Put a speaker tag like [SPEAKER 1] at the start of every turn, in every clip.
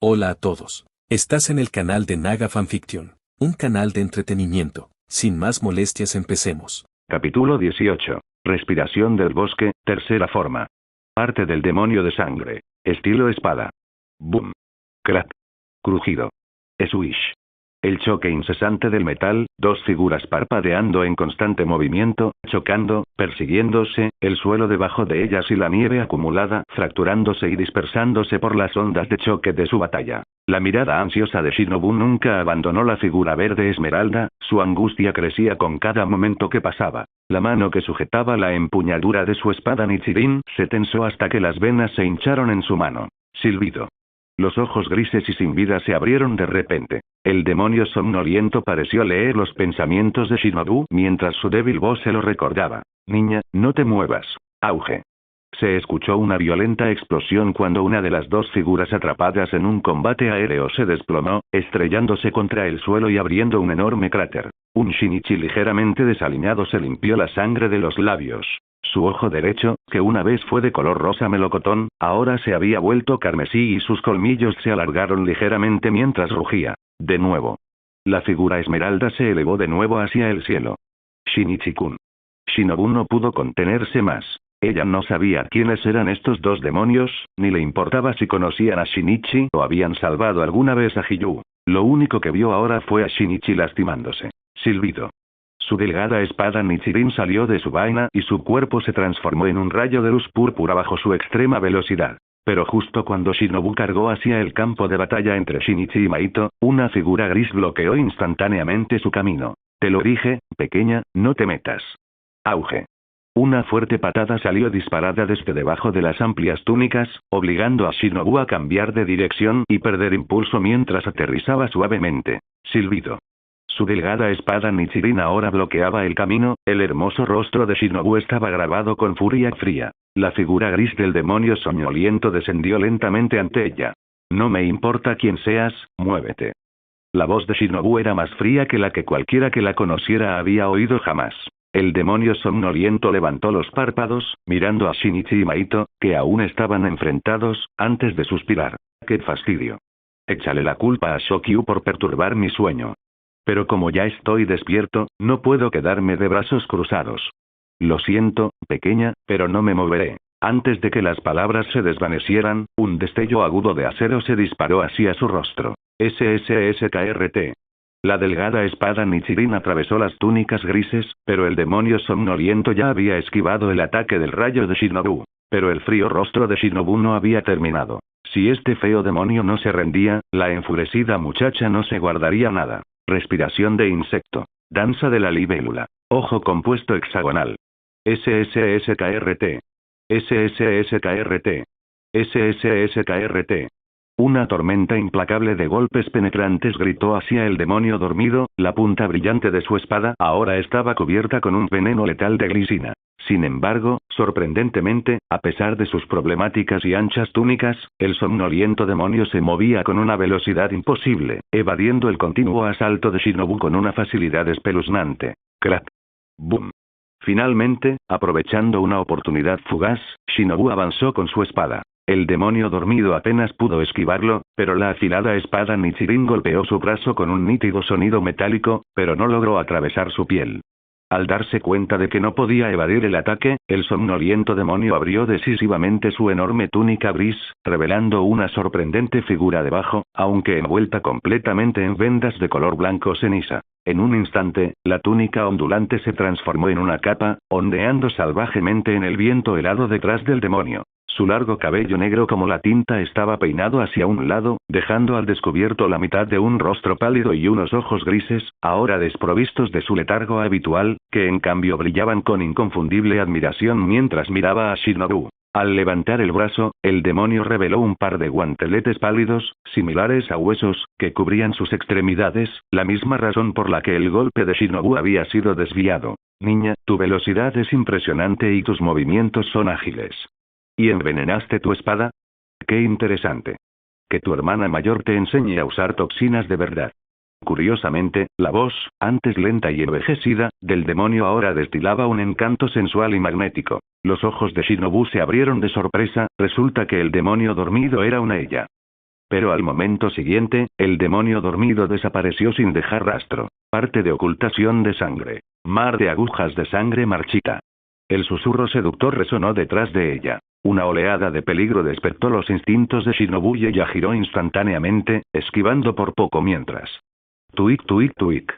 [SPEAKER 1] Hola a todos. Estás en el canal de Naga Fanfiction, un canal de entretenimiento. Sin más molestias, empecemos.
[SPEAKER 2] Capítulo 18. Respiración del bosque, tercera forma. Arte del demonio de sangre. Estilo espada. Boom. Crack. Crujido. Swish. El choque incesante del metal, dos figuras parpadeando en constante movimiento, chocando, persiguiéndose, el suelo debajo de ellas y la nieve acumulada, fracturándose y dispersándose por las ondas de choque de su batalla. La mirada ansiosa de Shinobu nunca abandonó la figura verde esmeralda, su angustia crecía con cada momento que pasaba. La mano que sujetaba la empuñadura de su espada Nichirin se tensó hasta que las venas se hincharon en su mano. Silbido. Los ojos grises y sin vida se abrieron de repente. El demonio somnoliento pareció leer los pensamientos de Shinobu mientras su débil voz se lo recordaba. Niña, no te muevas. Auge. Se escuchó una violenta explosión cuando una de las dos figuras atrapadas en un combate aéreo se desplomó, estrellándose contra el suelo y abriendo un enorme cráter. Un Shinichi ligeramente desaliñado se limpió la sangre de los labios. Su ojo derecho, que una vez fue de color rosa melocotón, ahora se había vuelto carmesí y sus colmillos se alargaron ligeramente mientras rugía. De nuevo. La figura esmeralda se elevó de nuevo hacia el cielo. Shinichi-kun. Shinobu no pudo contenerse más. Ella no sabía quiénes eran estos dos demonios, ni le importaba si conocían a Shinichi o habían salvado alguna vez a Hiyu. Lo único que vio ahora fue a Shinichi lastimándose. Silbido. Su delgada espada Nichirin salió de su vaina y su cuerpo se transformó en un rayo de luz púrpura bajo su extrema velocidad. Pero justo cuando Shinobu cargó hacia el campo de batalla entre Shinichi y Maito, una figura gris bloqueó instantáneamente su camino. Te lo dije, pequeña, no te metas. Auge. Una fuerte patada salió disparada desde debajo de las amplias túnicas, obligando a Shinobu a cambiar de dirección y perder impulso mientras aterrizaba suavemente. Silbido. Su delgada espada Nichirin ahora bloqueaba el camino, el hermoso rostro de Shinobu estaba grabado con furia fría. La figura gris del demonio soñoliento descendió lentamente ante ella. No me importa quién seas, muévete. La voz de Shinobu era más fría que la que cualquiera que la conociera había oído jamás. El demonio somnoliento levantó los párpados, mirando a Shinichi y Maito, que aún estaban enfrentados, antes de suspirar. ¡Qué fastidio! Échale la culpa a Shokyu por perturbar mi sueño. Pero como ya estoy despierto, no puedo quedarme de brazos cruzados. Lo siento, pequeña, pero no me moveré. Antes de que las palabras se desvanecieran, un destello agudo de acero se disparó hacia su rostro. SSSKRT. La delgada espada Nichirin atravesó las túnicas grises, pero el demonio somnoliento ya había esquivado el ataque del rayo de Shinobu. Pero el frío rostro de Shinobu no había terminado. Si este feo demonio no se rendía, la enfurecida muchacha no se guardaría nada. Respiración de insecto. Danza de la libélula. Ojo compuesto hexagonal. SSSKRT. SSSKRT. SSSKRT. Una tormenta implacable de golpes penetrantes gritó hacia el demonio dormido, la punta brillante de su espada ahora estaba cubierta con un veneno letal de glisina. Sin embargo, sorprendentemente, a pesar de sus problemáticas y anchas túnicas, el somnoliento demonio se movía con una velocidad imposible, evadiendo el continuo asalto de Shinobu con una facilidad espeluznante. Crack. Boom. Finalmente, aprovechando una oportunidad fugaz, Shinobu avanzó con su espada. El demonio dormido apenas pudo esquivarlo, pero la afilada espada Nichirin golpeó su brazo con un nítido sonido metálico, pero no logró atravesar su piel. Al darse cuenta de que no podía evadir el ataque, el somnoliento demonio abrió decisivamente su enorme túnica gris, revelando una sorprendente figura debajo, aunque envuelta completamente en vendas de color blanco ceniza. En un instante, la túnica ondulante se transformó en una capa, ondeando salvajemente en el viento helado detrás del demonio. Su largo cabello negro como la tinta estaba peinado hacia un lado, dejando al descubierto la mitad de un rostro pálido y unos ojos grises, ahora desprovistos de su letargo habitual, que en cambio brillaban con inconfundible admiración mientras miraba a Shinobu. Al levantar el brazo, el demonio reveló un par de guanteletes pálidos, similares a huesos, que cubrían sus extremidades, la misma razón por la que el golpe de Shinobu había sido desviado. Niña, tu velocidad es impresionante y tus movimientos son ágiles. ¿Y envenenaste tu espada? ¡Qué interesante! Que tu hermana mayor te enseñe a usar toxinas de verdad. Curiosamente, la voz, antes lenta y envejecida, del demonio ahora destilaba un encanto sensual y magnético. Los ojos de Shinobu se abrieron de sorpresa, resulta que el demonio dormido era una ella. Pero al momento siguiente, el demonio dormido desapareció sin dejar rastro. Parte de ocultación de sangre. Mar de agujas de sangre marchita. El susurro seductor resonó detrás de ella. Una oleada de peligro despertó los instintos de Shinobu y ella giró instantáneamente, esquivando por poco mientras. Tuik tuik tuik.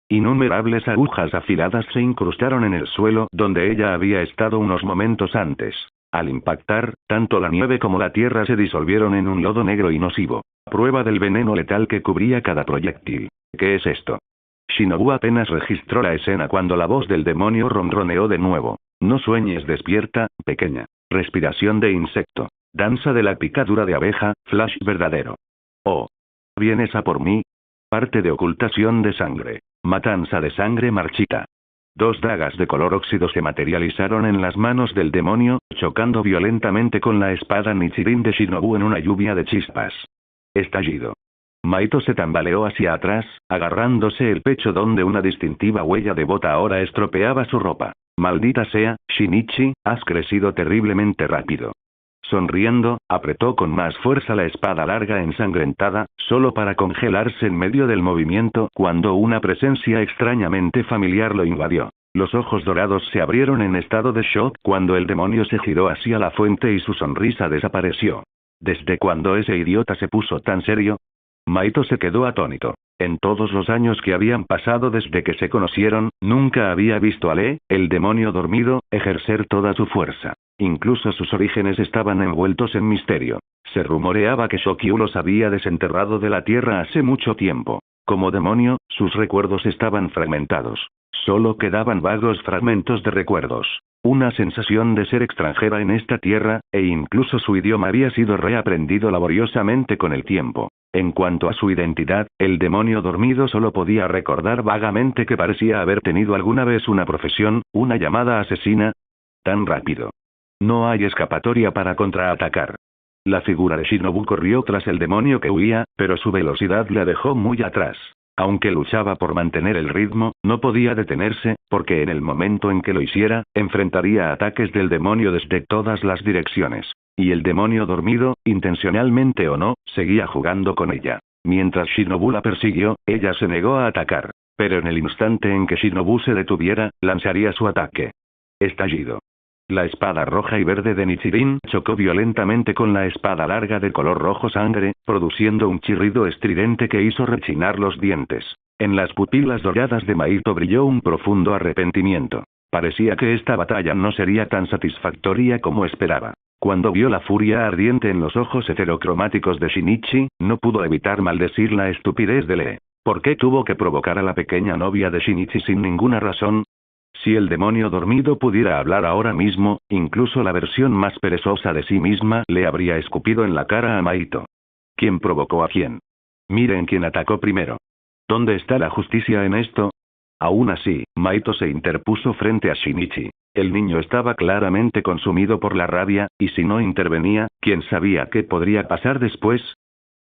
[SPEAKER 2] Innumerables agujas afiladas se incrustaron en el suelo donde ella había estado unos momentos antes. Al impactar, tanto la nieve como la tierra se disolvieron en un lodo negro y nocivo. Prueba del veneno letal que cubría cada proyectil. ¿Qué es esto? Shinobu apenas registró la escena cuando la voz del demonio ronroneó de nuevo. No sueñes despierta, pequeña. Respiración de insecto. Danza de la picadura de abeja, flash verdadero. Oh. ¿Vienes a por mí? Parte de ocultación de sangre. Matanza de sangre marchita. 2 dagas de color óxido se materializaron en las manos del demonio, chocando violentamente con la espada Nichirin de Shinobu en una lluvia de chispas. Estallido. Maito se tambaleó hacia atrás, agarrándose el pecho donde una distintiva huella de bota ahora estropeaba su ropa. Maldita sea, Shinichi, has crecido terriblemente rápido. Sonriendo, apretó con más fuerza la espada larga ensangrentada, solo para congelarse en medio del movimiento cuando una presencia extrañamente familiar lo invadió. Los ojos dorados se abrieron en estado de shock cuando el demonio se giró hacia la fuente y su sonrisa desapareció. ¿Desde cuándo ese idiota se puso tan serio? Maito se quedó atónito. En todos los años que habían pasado desde que se conocieron, nunca había visto a Lee, el demonio dormido, ejercer toda su fuerza. Incluso sus orígenes estaban envueltos en misterio. Se rumoreaba que Shokyu los había desenterrado de la tierra hace mucho tiempo. Como demonio, sus recuerdos estaban fragmentados. Solo quedaban vagos fragmentos de recuerdos. Una sensación de ser extranjera en esta tierra, e incluso su idioma había sido reaprendido laboriosamente con el tiempo. En cuanto a su identidad, el demonio dormido solo podía recordar vagamente que parecía haber tenido alguna vez una profesión, una llamada asesina. Tan rápido. No hay escapatoria para contraatacar. La figura de Shinobu corrió tras el demonio que huía, pero su velocidad la dejó muy atrás. Aunque luchaba por mantener el ritmo, no podía detenerse, porque en el momento en que lo hiciera, enfrentaría ataques del demonio desde todas las direcciones. Y el demonio dormido, intencionalmente o no, seguía jugando con ella. Mientras Shinobu la persiguió, ella se negó a atacar. Pero en el instante en que Shinobu se detuviera, lanzaría su ataque. Estallido. La espada roja y verde de Nichirin chocó violentamente con la espada larga de color rojo sangre, produciendo un chirrido estridente que hizo rechinar los dientes. En las pupilas doradas de Maito brilló un profundo arrepentimiento. Parecía que esta batalla no sería tan satisfactoria como esperaba. Cuando vio la furia ardiente en los ojos heterocromáticos de Shinichi, no pudo evitar maldecir la estupidez de Lee. ¿Por qué tuvo que provocar a la pequeña novia de Shinichi sin ninguna razón? Si el demonio dormido pudiera hablar ahora mismo, incluso la versión más perezosa de sí misma le habría escupido en la cara a Maito. ¿Quién provocó a quién? Miren quién atacó primero. ¿Dónde está la justicia en esto? Aún así, Maito se interpuso frente a Shinichi. El niño estaba claramente consumido por la rabia, y si no intervenía, ¿quién sabía qué podría pasar después?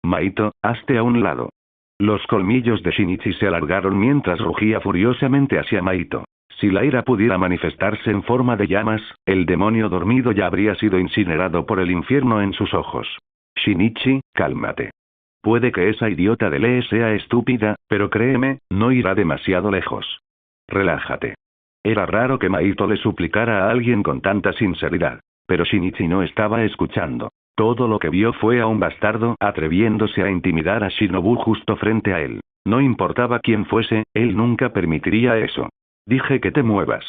[SPEAKER 2] Maito, hazte a un lado. Los colmillos de Shinichi se alargaron mientras rugía furiosamente hacia Maito. Si la ira pudiera manifestarse en forma de llamas, el demonio dormido ya habría sido incinerado por el infierno en sus ojos. Shinichi, cálmate. Puede que esa idiota de Lee sea estúpida, pero créeme, no irá demasiado lejos. Relájate. Era raro que Maito le suplicara a alguien con tanta sinceridad. Pero Shinichi no estaba escuchando. Todo lo que vio fue a un bastardo atreviéndose a intimidar a Shinobu justo frente a él. No importaba quién fuese, él nunca permitiría eso. Dije que te muevas.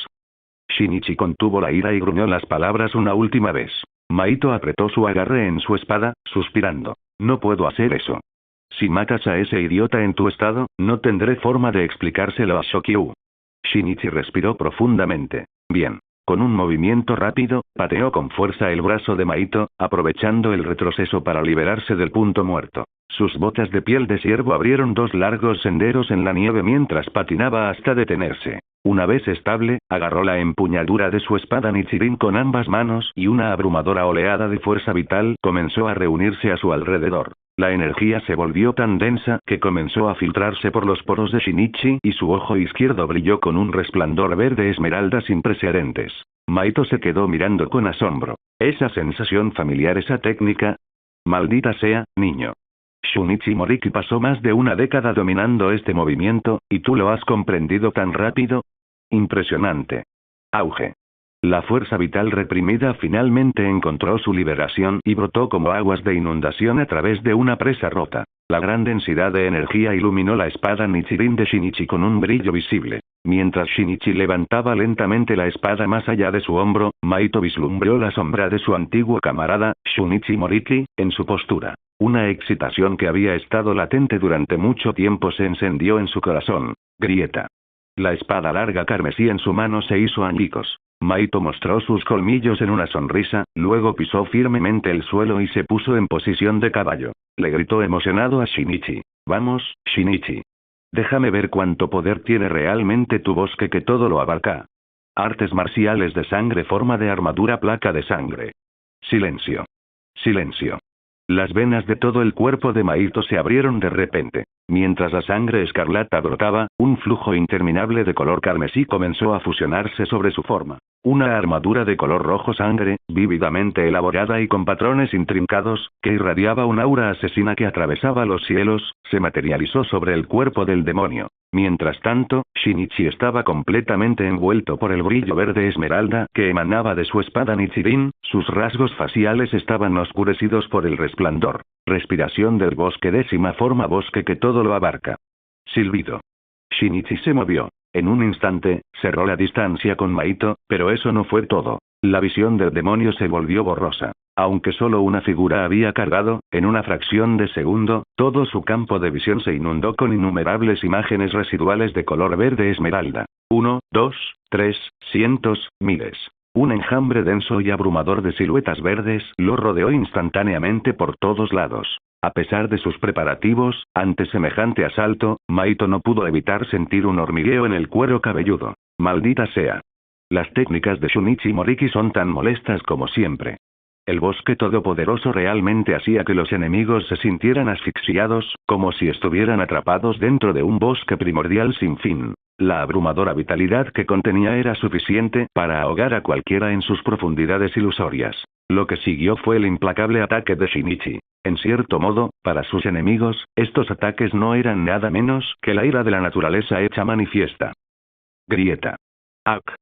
[SPEAKER 2] Shinichi contuvo la ira y gruñó las palabras una última vez. Maito apretó su agarre en su espada, suspirando. No puedo hacer eso. Si matas a ese idiota en tu estado, no tendré forma de explicárselo a Shokyu. Shinichi respiró profundamente. Bien. Con un movimiento rápido, pateó con fuerza el brazo de Maito, aprovechando el retroceso para liberarse del punto muerto. Sus botas de piel de ciervo abrieron 2 largos senderos en la nieve mientras patinaba hasta detenerse. Una vez estable, agarró la empuñadura de su espada Nichirin con ambas manos y una abrumadora oleada de fuerza vital comenzó a reunirse a su alrededor. La energía se volvió tan densa que comenzó a filtrarse por los poros de Shinichi y su ojo izquierdo brilló con un resplandor verde esmeralda sin precedentes. Maito se quedó mirando con asombro. Esa sensación familiar, esa técnica. Maldita sea, niño. Shunichi Moriki pasó más de una década dominando este movimiento, ¿y tú lo has comprendido tan rápido? Impresionante. Auge. La fuerza vital reprimida finalmente encontró su liberación y brotó como aguas de inundación a través de una presa rota. La gran densidad de energía iluminó la espada Nichirin de Shinichi con un brillo visible. Mientras Shinichi levantaba lentamente la espada más allá de su hombro, Maito vislumbró la sombra de su antiguo camarada, Shunichi Moriki, en su postura. Una excitación que había estado latente durante mucho tiempo se encendió en su corazón. Grieta. La espada larga carmesí en su mano se hizo añicos. Maito mostró sus colmillos en una sonrisa, luego pisó firmemente el suelo y se puso en posición de caballo. Le gritó emocionado a Shinichi. Vamos, Shinichi. Déjame ver cuánto poder tiene realmente tu bosque que todo lo abarca. Artes marciales de sangre, forma de armadura, placa de sangre. Silencio. Silencio. Las venas de todo el cuerpo de Maito se abrieron de repente. Mientras la sangre escarlata brotaba, un flujo interminable de color carmesí comenzó a fusionarse sobre su forma. Una armadura de color rojo sangre, vívidamente elaborada y con patrones intrincados, que irradiaba un aura asesina que atravesaba los cielos, se materializó sobre el cuerpo del demonio. Mientras tanto, Shinichi estaba completamente envuelto por el brillo verde esmeralda que emanaba de su espada Nichirin, sus rasgos faciales estaban oscurecidos por el resplandor. Respiración del bosque, décima forma, bosque que todo lo abarca. Silbido. Shinichi se movió. En un instante, cerró la distancia con Maito, pero eso no fue todo. La visión del demonio se volvió borrosa. Aunque solo una figura había cargado, en una fracción de segundo, todo su campo de visión se inundó con innumerables imágenes residuales de color verde esmeralda. 1, 2, 3, cientos, miles. Un enjambre denso y abrumador de siluetas verdes lo rodeó instantáneamente por todos lados. A pesar de sus preparativos, ante semejante asalto, Maito no pudo evitar sentir un hormigueo en el cuero cabelludo. Maldita sea. Las técnicas de Shunichi Moriki son tan molestas como siempre. El bosque todopoderoso realmente hacía que los enemigos se sintieran asfixiados, como si estuvieran atrapados dentro de un bosque primordial sin fin. La abrumadora vitalidad que contenía era suficiente para ahogar a cualquiera en sus profundidades ilusorias. Lo que siguió fue el implacable ataque de Shinichi. En cierto modo, para sus enemigos, estos ataques no eran nada menos que la ira de la naturaleza hecha manifiesta. Grieta. Ak.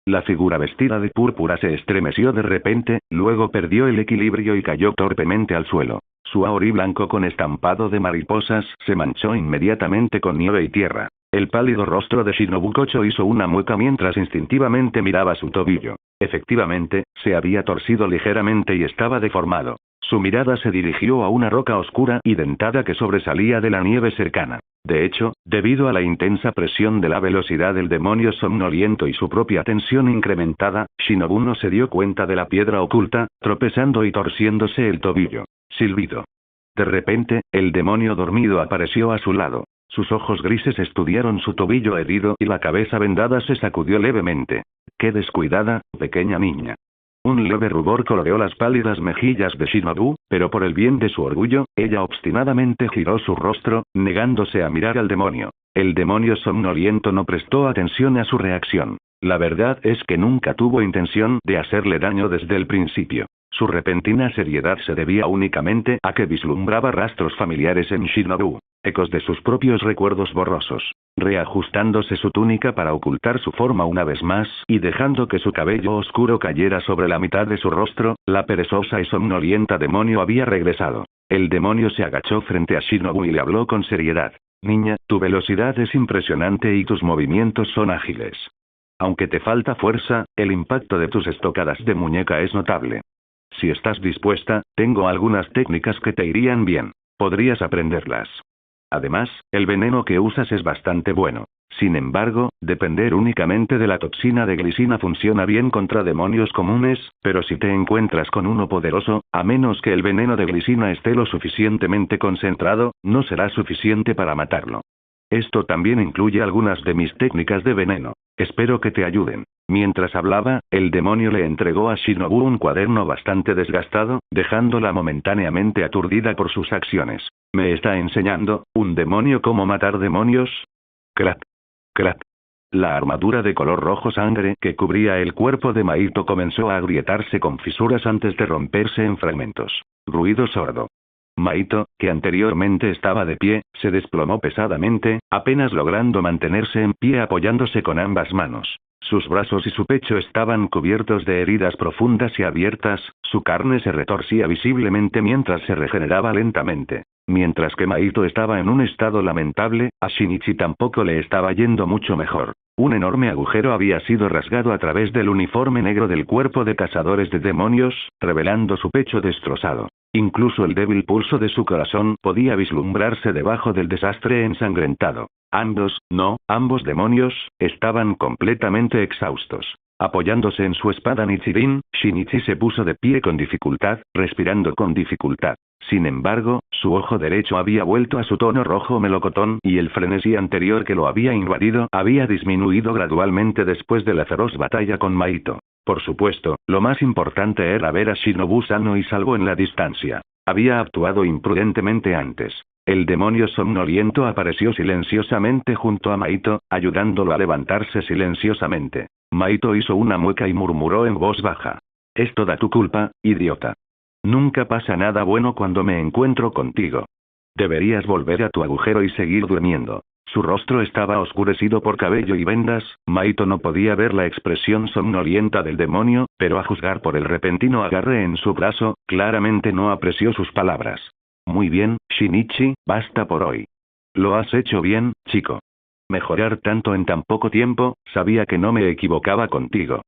[SPEAKER 2] La figura vestida de púrpura se estremeció de repente, luego perdió el equilibrio y cayó torpemente al suelo. Su aori blanco con estampado de mariposas se manchó inmediatamente con nieve y tierra. El pálido rostro de Shinobu Kocho hizo una mueca mientras instintivamente miraba su tobillo. Efectivamente, se había torcido ligeramente y estaba deformado. Su mirada se dirigió a una roca oscura y dentada que sobresalía de la nieve cercana. De hecho, debido a la intensa presión de la velocidad del demonio somnoliento y su propia tensión incrementada, Shinobu no se dio cuenta de la piedra oculta, tropezando y torciéndose el tobillo. Silbido. De repente, el demonio dormido apareció a su lado. Sus ojos grises estudiaron su tobillo herido y la cabeza vendada se sacudió levemente. ¡Qué descuidada, pequeña niña! Un leve rubor coloreó las pálidas mejillas de Shinobu, pero por el bien de su orgullo, ella obstinadamente giró su rostro, negándose a mirar al demonio. El demonio somnoliento no prestó atención a su reacción. La verdad es que nunca tuvo intención de hacerle daño desde el principio. Su repentina seriedad se debía únicamente a que vislumbraba rastros familiares en Shinobu, ecos de sus propios recuerdos borrosos. Reajustándose su túnica para ocultar su forma una vez más y dejando que su cabello oscuro cayera sobre la mitad de su rostro, la perezosa y somnolienta demonio había regresado. El demonio se agachó frente a Shinobu y le habló con seriedad. Niña, tu velocidad es impresionante y tus movimientos son ágiles. Aunque te falta fuerza, el impacto de tus estocadas de muñeca es notable. Si estás dispuesta, tengo algunas técnicas que te irían bien. Podrías aprenderlas. Además, el veneno que usas es bastante bueno. Sin embargo, depender únicamente de la toxina de glicina funciona bien contra demonios comunes, pero si te encuentras con uno poderoso, a menos que el veneno de glicina esté lo suficientemente concentrado, no será suficiente para matarlo. Esto también incluye algunas de mis técnicas de veneno. Espero que te ayuden. Mientras hablaba, el demonio le entregó a Shinobu un cuaderno bastante desgastado, dejándola momentáneamente aturdida por sus acciones. ¿Me está enseñando, un demonio, cómo matar demonios? Crack. Crack. La armadura de color rojo sangre que cubría el cuerpo de Maito comenzó a agrietarse con fisuras antes de romperse en fragmentos. Ruido sordo. Maito, que anteriormente estaba de pie, se desplomó pesadamente, apenas logrando mantenerse en pie apoyándose con ambas manos. Sus brazos y su pecho estaban cubiertos de heridas profundas y abiertas, su carne se retorcía visiblemente mientras se regeneraba lentamente. Mientras que Maito estaba en un estado lamentable, a Shinichi tampoco le estaba yendo mucho mejor. Un enorme agujero había sido rasgado a través del uniforme negro del cuerpo de cazadores de demonios, revelando su pecho destrozado. Incluso el débil pulso de su corazón podía vislumbrarse debajo del desastre ensangrentado. Ambos demonios, estaban completamente exhaustos. Apoyándose en su espada Nichirin, Shinichi se puso de pie con dificultad, respirando con dificultad. Sin embargo, su ojo derecho había vuelto a su tono rojo melocotón y el frenesí anterior que lo había invadido había disminuido gradualmente después de la feroz batalla con Maito. Por supuesto, lo más importante era ver a Shinobu sano y salvo en la distancia. Había actuado imprudentemente antes. El demonio somnoliento apareció silenciosamente junto a Maito, ayudándolo a levantarse silenciosamente. Maito hizo una mueca y murmuró en voz baja. Es toda tu culpa, idiota. Nunca pasa nada bueno cuando me encuentro contigo. Deberías volver a tu agujero y seguir durmiendo. Su rostro estaba oscurecido por cabello y vendas, Maito no podía ver la expresión somnolienta del demonio, pero a juzgar por el repentino agarre en su brazo, claramente no apreció sus palabras. Muy bien, Shinichi, basta por hoy. Lo has hecho bien, chico. Mejorar tanto en tan poco tiempo, sabía que no me equivocaba contigo.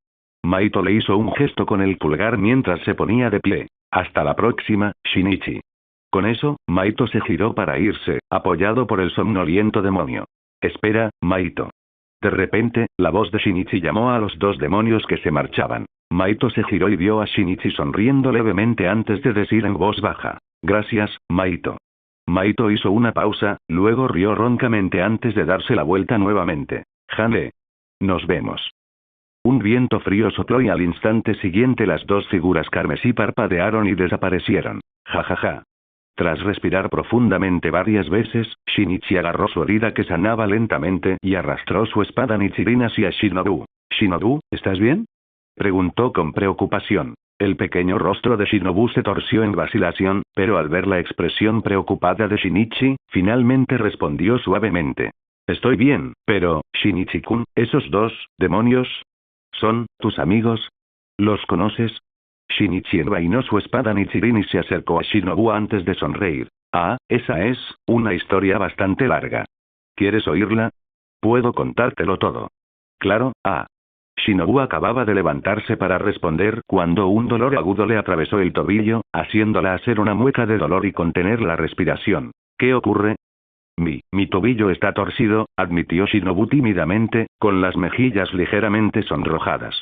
[SPEAKER 2] Maito le hizo un gesto con el pulgar mientras se ponía de pie. Hasta la próxima, Shinichi. Con eso, Maito se giró para irse, apoyado por el somnoliento demonio. Espera, Maito. De repente, la voz de Shinichi llamó a los dos demonios que se marchaban. Maito se giró y vio a Shinichi sonriendo levemente antes de decir en voz baja. Gracias, Maito. Maito hizo una pausa, luego rió roncamente antes de darse la vuelta nuevamente. Jane. Nos vemos. Un viento frío sopló y al instante siguiente las dos figuras carmesí parpadearon y desaparecieron. Jajaja. Tras respirar profundamente varias veces, Shinichi agarró su herida que sanaba lentamente y arrastró su espada Nichirin hacia Shinobu. «Shinobu, ¿estás bien?», preguntó con preocupación. El pequeño rostro de Shinobu se torció en vacilación, pero al ver la expresión preocupada de Shinichi, finalmente respondió suavemente. «Estoy bien, pero, Shinichi-kun, esos dos demonios, ¿son tus amigos? ¿Los conoces?». Shinichi envainó su espada Nichirin y se acercó a Shinobu antes de sonreír. «Ah, esa es una historia bastante larga. ¿Quieres oírla? Puedo contártelo todo». «Claro, ah». Shinobu acababa de levantarse para responder cuando un dolor agudo le atravesó el tobillo, haciéndola hacer una mueca de dolor y contener la respiración. «¿Qué ocurre?». Mi tobillo está torcido», admitió Shinobu tímidamente, con las mejillas ligeramente sonrojadas.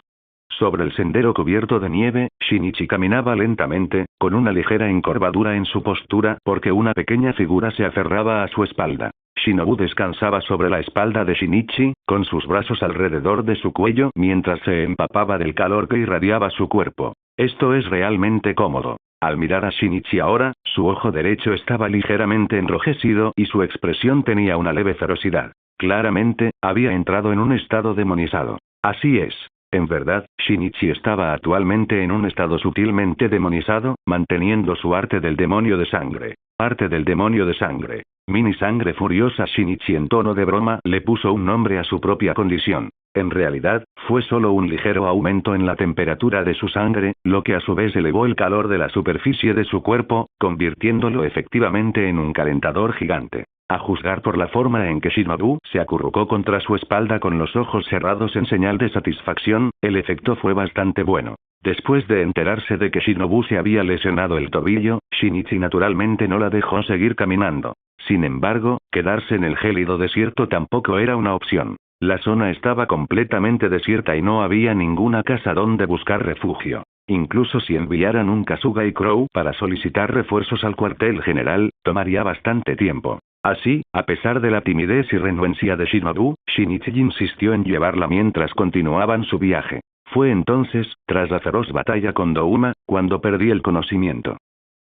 [SPEAKER 2] Sobre el sendero cubierto de nieve, Shinichi caminaba lentamente, con una ligera encorvadura en su postura porque una pequeña figura se aferraba a su espalda. Shinobu descansaba sobre la espalda de Shinichi, con sus brazos alrededor de su cuello mientras se empapaba del calor que irradiaba su cuerpo. Esto es realmente cómodo. Al mirar a Shinichi ahora, su ojo derecho estaba ligeramente enrojecido y su expresión tenía una leve ferocidad. Claramente, había entrado en un estado demonizado. Así es. En verdad, Shinichi estaba actualmente en un estado sutilmente demonizado, manteniendo su arte del demonio de sangre. Arte del demonio de sangre. Mini sangre furiosa. Shinichi en tono de broma le puso un nombre a su propia condición. En realidad, fue solo un ligero aumento en la temperatura de su sangre, lo que a su vez elevó el calor de la superficie de su cuerpo, convirtiéndolo efectivamente en un calentador gigante. A juzgar por la forma en que Shinobu se acurrucó contra su espalda con los ojos cerrados en señal de satisfacción, el efecto fue bastante bueno. Después de enterarse de que Shinobu se había lesionado el tobillo, Shinichi naturalmente no la dejó seguir caminando. Sin embargo, quedarse en el gélido desierto tampoco era una opción. La zona estaba completamente desierta y no había ninguna casa donde buscar refugio. Incluso si enviaran un Kasuga y Crow para solicitar refuerzos al cuartel general, tomaría bastante tiempo. Así, a pesar de la timidez y renuencia de Shinobu, Shinichi insistió en llevarla mientras continuaban su viaje. Fue entonces, tras la feroz batalla con Douma, cuando perdí el conocimiento.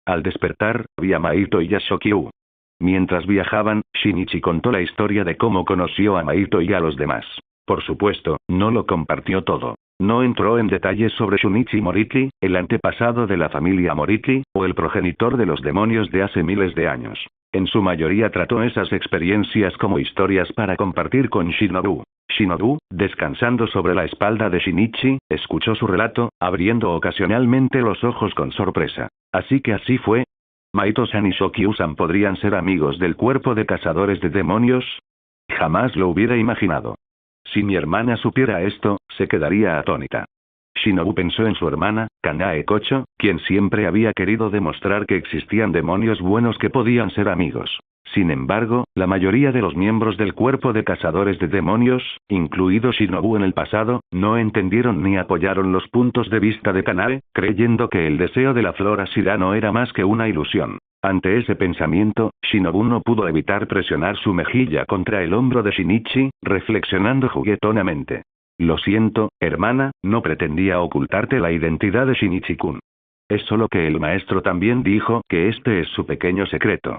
[SPEAKER 2] Al despertar, vi a Maito y a Shokyu. Mientras viajaban, Shinichi contó la historia de cómo conoció a Maito y a los demás. Por supuesto, no lo compartió todo. No entró en detalles sobre Shunichi Moriki, el antepasado de la familia Moriki, o el progenitor de los demonios de hace miles de años. En su mayoría trató esas experiencias como historias para compartir con Shinobu. Shinobu, descansando sobre la espalda de Shinichi, escuchó su relato, abriendo ocasionalmente los ojos con sorpresa. Así que así fue. ¿Maito-san y Shokyu-san podrían ser amigos del cuerpo de cazadores de demonios? Jamás lo hubiera imaginado. Si mi hermana supiera esto, se quedaría atónita. Shinobu pensó en su hermana, Kanae Kocho, quien siempre había querido demostrar que existían demonios buenos que podían ser amigos. Sin embargo, la mayoría de los miembros del cuerpo de cazadores de demonios, incluido Shinobu en el pasado, no entendieron ni apoyaron los puntos de vista de Kanae, creyendo que el deseo de la flor Ashira no era más que una ilusión. Ante ese pensamiento, Shinobu no pudo evitar presionar su mejilla contra el hombro de Shinichi, reflexionando juguetonamente. Lo siento, hermana, no pretendía ocultarte la identidad de Shinichi-kun. Es solo que el maestro también dijo que este es su pequeño secreto.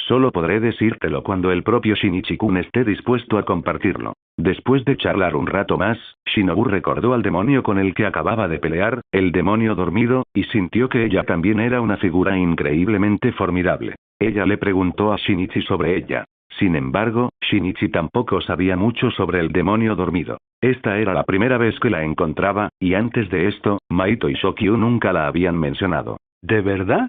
[SPEAKER 2] Solo podré decírtelo cuando el propio Shinichi-kun esté dispuesto a compartirlo. Después de charlar un rato más, Shinobu recordó al demonio con el que acababa de pelear, el demonio dormido, y sintió que ella también era una figura increíblemente formidable. Ella le preguntó a Shinichi sobre ella. Sin embargo, Shinichi tampoco sabía mucho sobre el demonio dormido. Esta era la primera vez que la encontraba, y antes de esto, Maito y Shokyu nunca la habían mencionado. ¿De verdad?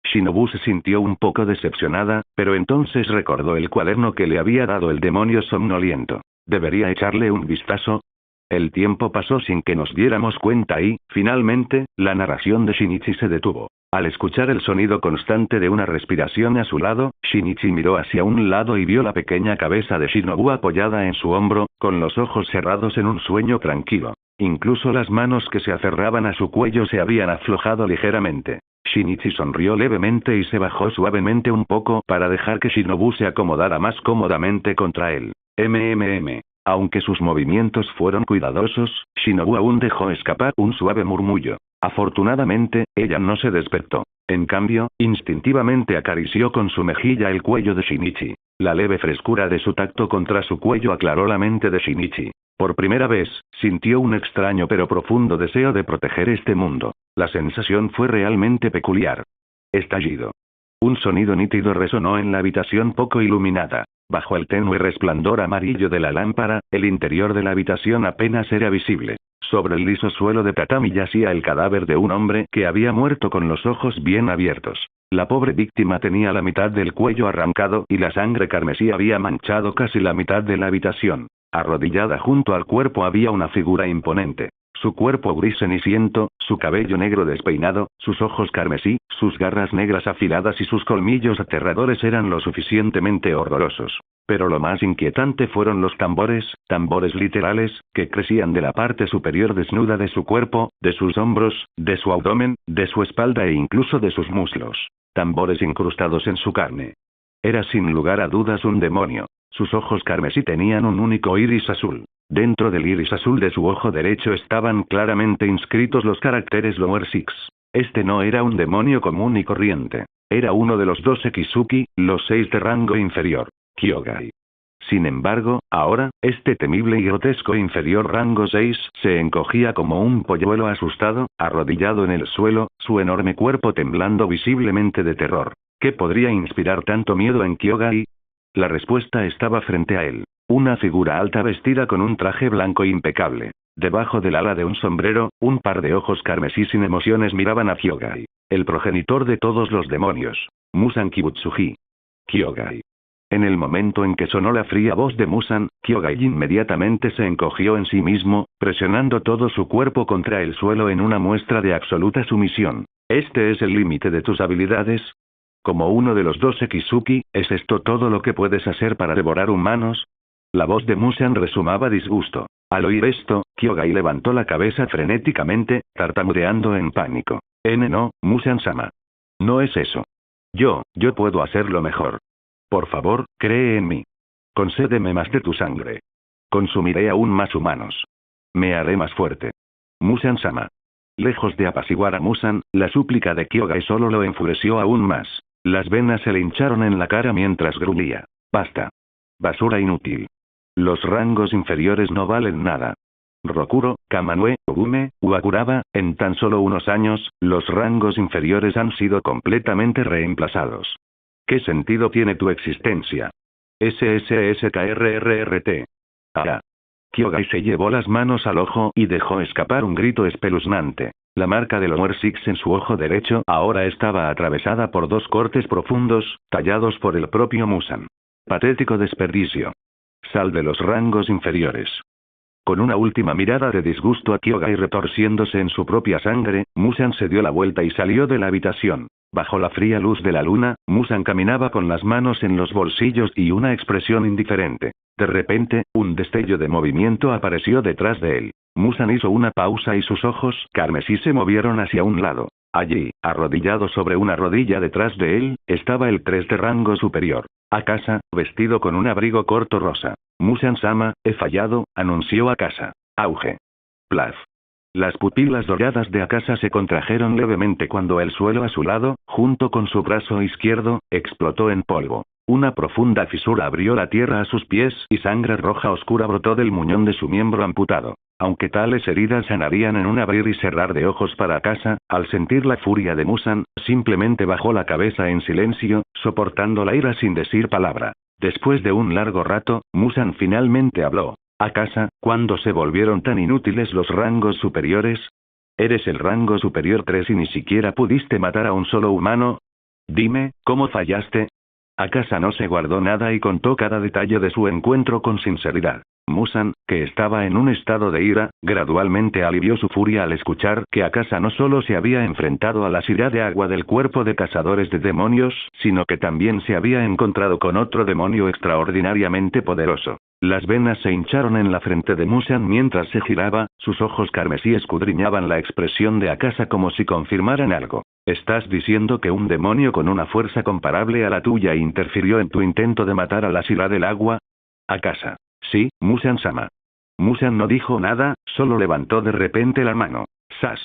[SPEAKER 2] Shinobu se sintió un poco decepcionada, pero entonces recordó el cuaderno que le había dado el demonio somnoliento. ¿Debería echarle un vistazo? El tiempo pasó sin que nos diéramos cuenta y, finalmente, la narración de Shinichi se detuvo. Al escuchar el sonido constante de una respiración a su lado, Shinichi miró hacia un lado y vio la pequeña cabeza de Shinobu apoyada en su hombro, con los ojos cerrados en un sueño tranquilo. Incluso las manos que se aferraban a su cuello se habían aflojado ligeramente. Shinichi sonrió levemente y se bajó suavemente un poco para dejar que Shinobu se acomodara más cómodamente contra él. Aunque sus movimientos fueron cuidadosos, Shinobu aún dejó escapar un suave murmullo. Afortunadamente, ella no se despertó. En cambio, instintivamente acarició con su mejilla el cuello de Shinichi. La leve frescura de su tacto contra su cuello aclaró la mente de Shinichi. Por primera vez, sintió un extraño pero profundo deseo de proteger este mundo. La sensación fue realmente peculiar. Estallido. Un sonido nítido resonó en la habitación poco iluminada. Bajo el tenue resplandor amarillo de la lámpara, el interior de la habitación apenas era visible. Sobre el liso suelo de tatami yacía el cadáver de un hombre que había muerto con los ojos bien abiertos. La pobre víctima tenía la mitad del cuello arrancado y la sangre carmesí había manchado casi la mitad de la habitación. Arrodillada junto al cuerpo había una figura imponente. Su cuerpo gris ceniciento, su cabello negro despeinado, sus ojos carmesí, sus garras negras afiladas y sus colmillos aterradores eran lo suficientemente horrorosos. Pero lo más inquietante fueron los tambores literales, que crecían de la parte superior desnuda de su cuerpo, de sus hombros, de su abdomen, de su espalda e incluso de sus muslos. Tambores incrustados en su carne. Era sin lugar a dudas un demonio. Sus ojos carmesí tenían un único iris azul. Dentro del iris azul de su ojo derecho estaban claramente inscritos los caracteres Lower Six. Este no era un demonio común y corriente. Era uno de los 2 Kizuki, los 6 de rango inferior. Kyogai. Sin embargo, ahora, este temible y grotesco inferior rango 6 se encogía como un polluelo asustado, arrodillado en el suelo, su enorme cuerpo temblando visiblemente de terror. ¿Qué podría inspirar tanto miedo en Kyogai? La respuesta estaba frente a él. Una figura alta vestida con un traje blanco impecable. Debajo del ala de un sombrero, un par de ojos carmesí sin emociones miraban a Kyogai. El progenitor de todos los demonios. Musan Kibutsuji. Kyogai. En el momento en que sonó la fría voz de Musan, Kyogai inmediatamente se encogió en sí mismo, presionando todo su cuerpo contra el suelo en una muestra de absoluta sumisión. ¿Este es el límite de tus habilidades? Como uno de los 2 Kizuki, ¿es esto todo lo que puedes hacer para devorar humanos? La voz de Musan resumaba disgusto. Al oír esto, Kyogai levantó la cabeza frenéticamente, tartamudeando en pánico. No, Musan-sama. No es eso. Yo puedo hacerlo mejor. Por favor, cree en mí. Concédeme más de tu sangre. Consumiré aún más humanos. Me haré más fuerte. Musan-sama. Lejos de apaciguar a Musan, la súplica de Kyogai solo lo enfureció aún más. Las venas se le hincharon en la cara mientras gruñía. Basta. Basura inútil. Los rangos inferiores no valen nada. Rokuro, Kamanue, Ugume, Uakuraba, en tan solo unos años, los rangos inferiores han sido completamente reemplazados. ¿Qué sentido tiene tu existencia? SSSKRRRT. Ah. Kyogai se llevó las manos al ojo y dejó escapar un grito espeluznante. La marca del Honor Six en su ojo derecho ahora estaba atravesada por dos cortes profundos, tallados por el propio Musan. Patético desperdicio. Sal de los rangos inferiores. Con una última mirada de disgusto a Kyogai retorciéndose en su propia sangre, Musan se dio la vuelta y salió de la habitación. Bajo la fría luz de la luna, Musan caminaba con las manos en los bolsillos y una expresión indiferente. De repente, un destello de movimiento apareció detrás de él. Musan hizo una pausa y sus ojos carmesí se movieron hacia un lado. Allí, arrodillado sobre una rodilla detrás de él, estaba el 3 de rango superior. Akasa, vestido con un abrigo corto rosa. Musan-sama, he fallado, anunció Akasa. Auge. Plaf. Las pupilas doradas de Akasa se contrajeron levemente cuando el suelo a su lado, junto con su brazo izquierdo, explotó en polvo. Una profunda fisura abrió la tierra a sus pies y sangre roja oscura brotó del muñón de su miembro amputado. Aunque tales heridas sanarían en un abrir y cerrar de ojos para Akasa, al sentir la furia de Musan, simplemente bajó la cabeza en silencio, soportando la ira sin decir palabra. Después de un largo rato, Musan finalmente habló. Akasa, ¿cuándo se volvieron tan inútiles los rangos superiores? Eres el rango superior 3 y ni siquiera pudiste matar a un solo humano. Dime, ¿cómo fallaste? Akasa no se guardó nada y contó cada detalle de su encuentro con sinceridad. Musan, que estaba en un estado de ira, gradualmente alivió su furia al escuchar que Akasa no solo se había enfrentado a la sira de agua del cuerpo de cazadores de demonios, sino que también se había encontrado con otro demonio extraordinariamente poderoso. Las venas se hincharon en la frente de Musan mientras se giraba, sus ojos carmesí escudriñaban la expresión de Akasa como si confirmaran algo. ¿Estás diciendo que un demonio con una fuerza comparable a la tuya interfirió en tu intento de matar a la sira del agua? Akasa. Sí, Musan-sama. Musan no dijo nada, solo levantó de repente la mano. ¡Sas!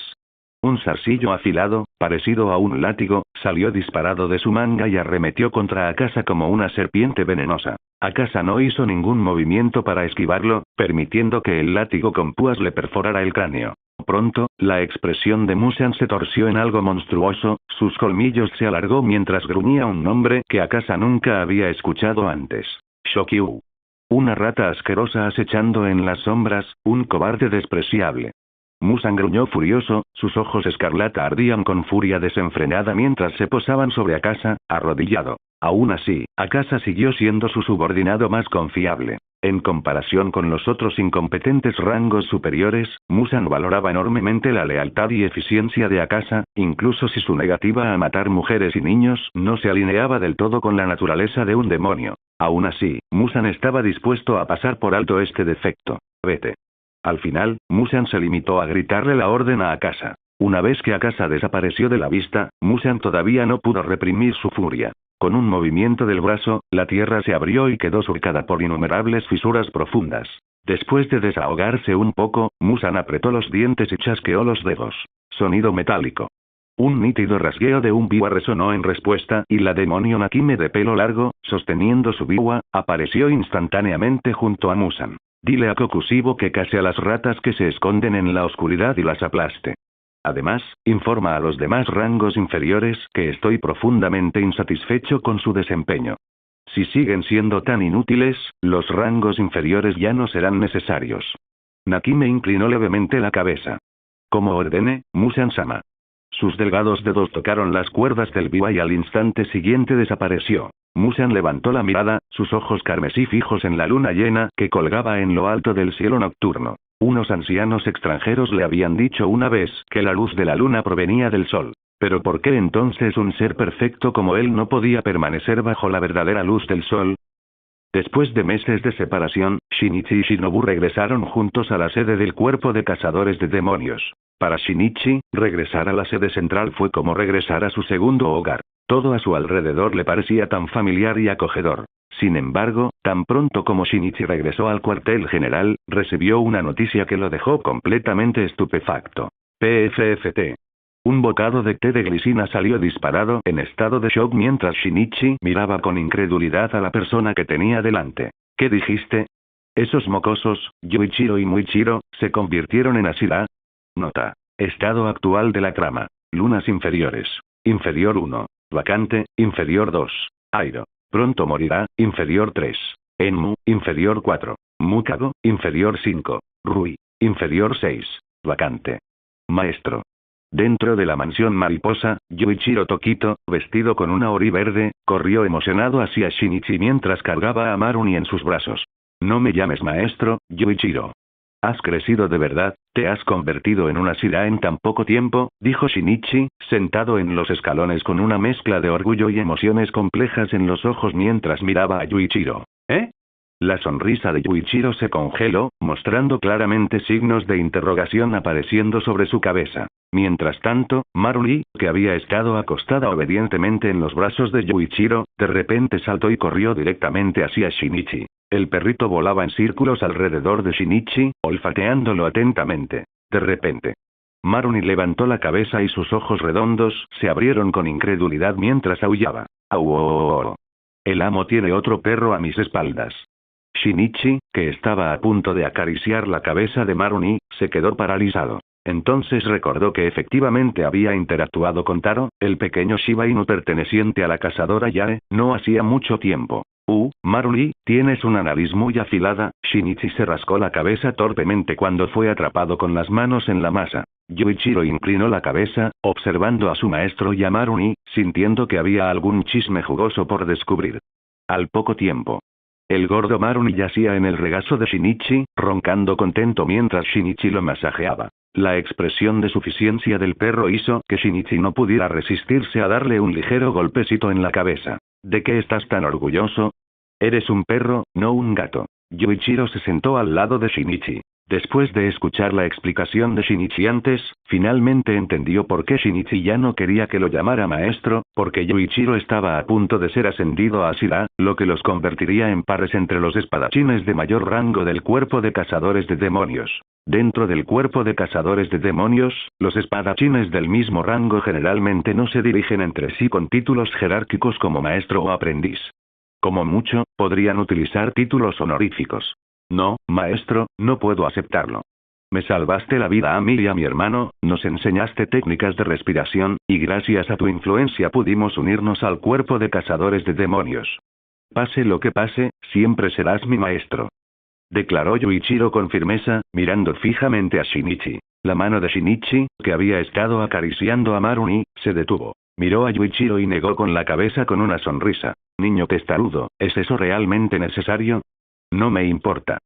[SPEAKER 2] Un zarcillo afilado, parecido a un látigo, salió disparado de su manga y arremetió contra Akasa como una serpiente venenosa. Akasa no hizo ningún movimiento para esquivarlo, permitiendo que el látigo con púas le perforara el cráneo. Pronto, la expresión de Musan se torció en algo monstruoso, sus colmillos se alargó mientras gruñía un nombre que Akasa nunca había escuchado antes. Shokyu. Una rata asquerosa acechando en las sombras, un cobarde despreciable. Musan gruñó furioso, sus ojos escarlata ardían con furia desenfrenada mientras se posaban sobre Akasa, arrodillado. Aún así, Akasa siguió siendo su subordinado más confiable. En comparación con los otros incompetentes rangos superiores, Musan valoraba enormemente la lealtad y eficiencia de Akasa, incluso si su negativa a matar mujeres y niños no se alineaba del todo con la naturaleza de un demonio. Aún así, Musan estaba dispuesto a pasar por alto este defecto. Vete. Al final, Musan se limitó a gritarle la orden a Akasa. Una vez que Akasa desapareció de la vista, Musan todavía no pudo reprimir su furia. Con un movimiento del brazo, la tierra se abrió y quedó surcada por innumerables fisuras profundas. Después de desahogarse un poco, Musan apretó los dientes y chasqueó los dedos. Sonido metálico. Un nítido rasgueo de un biwa resonó en respuesta y la demonio Nakime de pelo largo, sosteniendo su biwa, apareció instantáneamente junto a Musan. Dile a Kokushibo que case a las ratas que se esconden en la oscuridad y las aplaste. Además, informa a los demás rangos inferiores que estoy profundamente insatisfecho con su desempeño. Si siguen siendo tan inútiles, los rangos inferiores ya no serán necesarios. Nakime inclinó levemente la cabeza. Como ordene, Musan-sama. Sus delgados dedos tocaron las cuerdas del biwa y al instante siguiente desapareció. Musan levantó la mirada, sus ojos carmesí fijos en la luna llena que colgaba en lo alto del cielo nocturno. Unos ancianos extranjeros le habían dicho una vez que la luz de la luna provenía del sol. Pero ¿por qué entonces un ser perfecto como él no podía permanecer bajo la verdadera luz del sol? Después de meses de separación, Shinichi y Shinobu regresaron juntos a la sede del cuerpo de cazadores de demonios. Para Shinichi, regresar a la sede central fue como regresar a su segundo hogar. Todo a su alrededor le parecía tan familiar y acogedor. Sin embargo, tan pronto como Shinichi regresó al cuartel general, recibió una noticia que lo dejó completamente estupefacto. PFFT. Un bocado de té de glicina salió disparado en estado de shock mientras Shinichi miraba con incredulidad a la persona que tenía delante. ¿Qué dijiste? Esos mocosos, Yuichiro y Muichiro, se convirtieron en Ashira. Nota. Estado actual de la trama. Lunas inferiores. Inferior 1. Vacante, inferior 2. Airo. Pronto morirá, inferior 3. Enmu, inferior 4. Mukago, inferior 5. Rui, inferior 6. Vacante. Maestro. Dentro de la mansión mariposa, Yuichiro Tokito, vestido con una ori verde, corrió emocionado hacia Shinichi mientras cargaba a Maruni en sus brazos. No me llames maestro, Yuichiro. Has crecido de verdad, te has convertido en una Ashira en tan poco tiempo, dijo Shinichi, sentado en los escalones con una mezcla de orgullo y emociones complejas en los ojos mientras miraba a Yuichiro. ¿Eh? La sonrisa de Yuichiro se congeló, mostrando claramente signos de interrogación apareciendo sobre su cabeza. Mientras tanto, Marui, que había estado acostada obedientemente en los brazos de Yuichiro, de repente saltó y corrió directamente hacia Shinichi. El perrito volaba en círculos alrededor de Shinichi, olfateándolo atentamente. De repente, Marui levantó la cabeza y sus ojos redondos se abrieron con incredulidad mientras aullaba. ¡Au! El amo tiene otro perro a mis espaldas. Shinichi, que estaba a punto de acariciar la cabeza de Marui, se quedó paralizado. Entonces recordó que efectivamente había interactuado con Taro, el pequeño Shiba Inu perteneciente a la cazadora Yae, no hacía mucho tiempo. Marui, tienes una nariz muy afilada. Shinichi se rascó la cabeza torpemente cuando fue atrapado con las manos en la masa. Yuichiro inclinó la cabeza, observando a su maestro y a Marui, sintiendo que había algún chisme jugoso por descubrir. Al poco tiempo, el gordo Marui yacía en el regazo de Shinichi, roncando contento mientras Shinichi lo masajeaba. La expresión de suficiencia del perro hizo que Shinichi no pudiera resistirse a darle un ligero golpecito en la cabeza. ¿De qué estás tan orgulloso? Eres un perro, no un gato. Yuichiro se sentó al lado de Shinichi. Después de escuchar la explicación de Shinichi antes, finalmente entendió por qué Shinichi ya no quería que lo llamara maestro, porque Yuichiro estaba a punto de ser ascendido a Ashira, lo que los convertiría en pares entre los espadachines de mayor rango del cuerpo de cazadores de demonios. Dentro del cuerpo de cazadores de demonios, los espadachines del mismo rango generalmente no se dirigen entre sí con títulos jerárquicos como maestro o aprendiz. Como mucho, podrían utilizar títulos honoríficos. No, maestro, no puedo aceptarlo. Me salvaste la vida a mí y a mi hermano, nos enseñaste técnicas de respiración, y gracias a tu influencia pudimos unirnos al cuerpo de cazadores de demonios. Pase lo que pase, siempre serás mi maestro. Declaró Yuichiro con firmeza, mirando fijamente a Shinichi. La mano de Shinichi, que había estado acariciando a Marui, se detuvo. Miró a Yuichiro y negó con la cabeza con una sonrisa. Niño testarudo, ¿es eso realmente necesario? No me importa.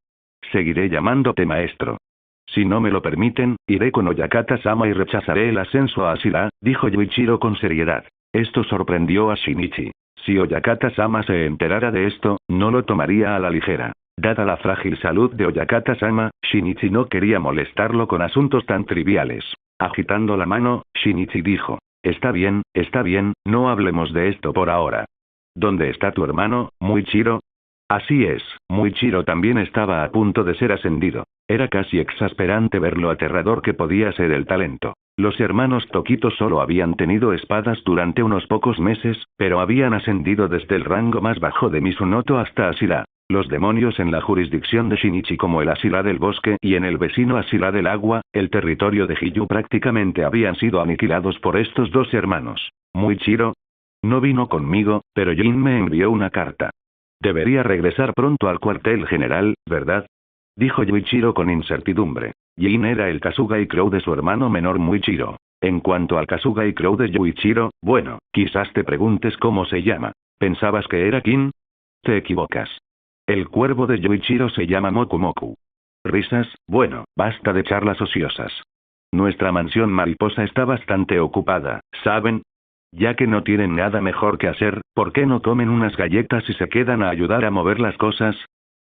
[SPEAKER 2] Seguiré llamándote maestro. Si no me lo permiten, iré con Oyakata-sama y rechazaré el ascenso a Ashira, dijo Yuichiro con seriedad. Esto sorprendió a Shinichi. Si Oyakata-sama se enterara de esto, no lo tomaría a la ligera. Dada la frágil salud de Oyakata-sama, Shinichi no quería molestarlo con asuntos tan triviales. Agitando la mano, Shinichi dijo. Está bien, no hablemos de esto por ahora. ¿Dónde está tu hermano, Muichiro? Así es, Muichiro también estaba a punto de ser ascendido. Era casi exasperante ver lo aterrador que podía ser el talento. Los hermanos Tokito solo habían tenido espadas durante unos pocos meses, pero habían ascendido desde el rango más bajo de Mizunoto hasta Ashira. Los demonios en la jurisdicción de Shinichi como el Ashira del bosque y en el vecino Ashira del agua, el territorio de Hiyu prácticamente habían sido aniquilados por estos dos hermanos. Muichiro no vino conmigo, pero Jin me envió una carta. Debería regresar pronto al cuartel general, ¿verdad? Dijo Yuichiro con incertidumbre. Jin era el Kasugai Crow de su hermano menor Muichiro. En cuanto al Kasugai Crow de Yuichiro, bueno, quizás te preguntes cómo se llama. ¿Pensabas que era Kin? Te equivocas. El cuervo de Yuichiro se llama Moku Moku. Risas, bueno, basta de charlas ociosas. Nuestra mansión mariposa está bastante ocupada, ¿saben? Ya que no tienen nada mejor que hacer, ¿por qué no comen unas galletas y se quedan a ayudar a mover las cosas?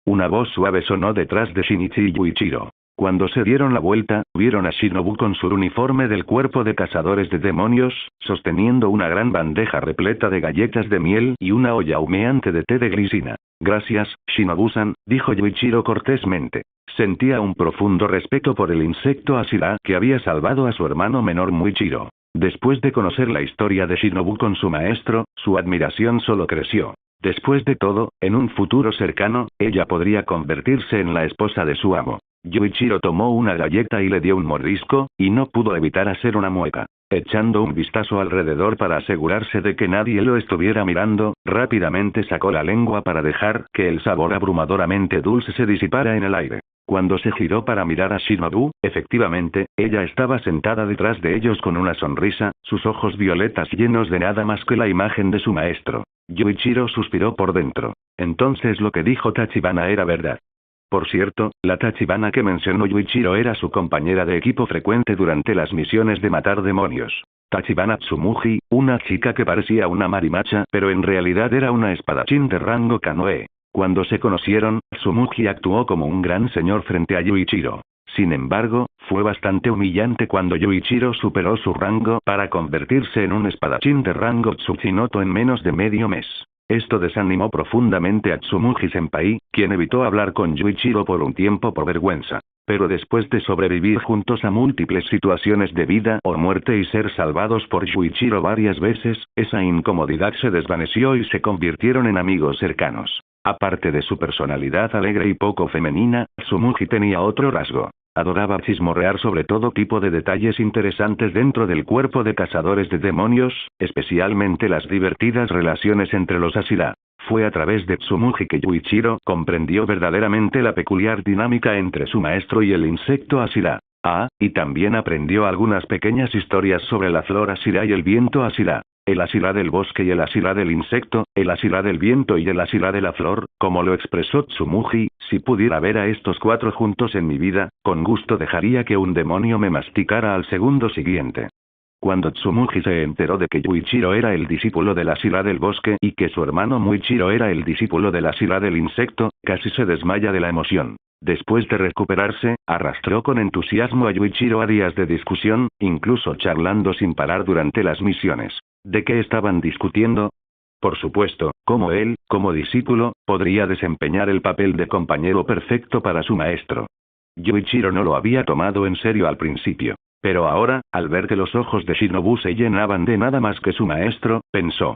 [SPEAKER 2] Una voz suave sonó detrás de Shinichi y Yuichiro. Cuando se dieron la vuelta, vieron a Shinobu con su uniforme del cuerpo de cazadores de demonios, sosteniendo una gran bandeja repleta de galletas de miel y una olla humeante de té de glicina. Gracias, Shinobu-san, dijo Yuichiro cortésmente. Sentía un profundo respeto por el insecto Ashira que había salvado a su hermano menor Muichiro. Después de conocer la historia de Shinobu con su maestro, su admiración solo creció. Después de todo, en un futuro cercano, ella podría convertirse en la esposa de su amo. Yuichiro tomó una galleta y le dio un mordisco, y no pudo evitar hacer una mueca. Echando un vistazo alrededor para asegurarse de que nadie lo estuviera mirando, rápidamente sacó la lengua para dejar que el sabor abrumadoramente dulce se disipara en el aire. Cuando se giró para mirar a Shinobu, efectivamente, ella estaba sentada detrás de ellos con una sonrisa, sus ojos violetas llenos de nada más que la imagen de su maestro. Yuichiro suspiró por dentro. Entonces lo que dijo Tachibana era verdad. Por cierto, la Tachibana que mencionó Yuichiro era su compañera de equipo frecuente durante las misiones de matar demonios. Tachibana Tsumuji, una chica que parecía una marimacha pero en realidad era una espadachín de rango Kanoe. Cuando se conocieron, Tsumuji actuó como un gran señor frente a Yuichiro. Sin embargo, fue bastante humillante cuando Yuichiro superó su rango para convertirse en un espadachín de rango Tsuchinoto en menos de medio mes. Esto desanimó profundamente a Tsumuji-senpai, quien evitó hablar con Yuichiro por un tiempo por vergüenza. Pero después de sobrevivir juntos a múltiples situaciones de vida o muerte y ser salvados por Yuichiro varias veces, esa incomodidad se desvaneció y se convirtieron en amigos cercanos. Aparte de su personalidad alegre y poco femenina, Tsumuji tenía otro rasgo. Adoraba chismorrear sobre todo tipo de detalles interesantes dentro del cuerpo de cazadores de demonios, especialmente las divertidas relaciones entre los Ashira. Fue a través de Tsumuji que Yuichiro comprendió verdaderamente la peculiar dinámica entre su maestro y el insecto Ashira. Y también aprendió algunas pequeñas historias sobre la flor Ashira y el viento Ashira. El Ashira del bosque y el Ashira del insecto, el Ashira del viento y el Ashira de la flor, como lo expresó Tsumuji, si pudiera ver a estos cuatro juntos en mi vida, con gusto dejaría que un demonio me masticara al segundo siguiente. Cuando Tsumuji se enteró de que Yuichiro era el discípulo del Ashira del bosque y que su hermano Muichiro era el discípulo del Ashira del insecto, casi se desmaya de la emoción. Después de recuperarse, arrastró con entusiasmo a Yuichiro a días de discusión, incluso charlando sin parar durante las misiones. ¿De qué estaban discutiendo? Por supuesto, cómo él, como discípulo, podría desempeñar el papel de compañero perfecto para su maestro. Yuichiro no lo había tomado en serio al principio. Pero ahora, al ver que los ojos de Shinobu se llenaban de nada más que su maestro, pensó.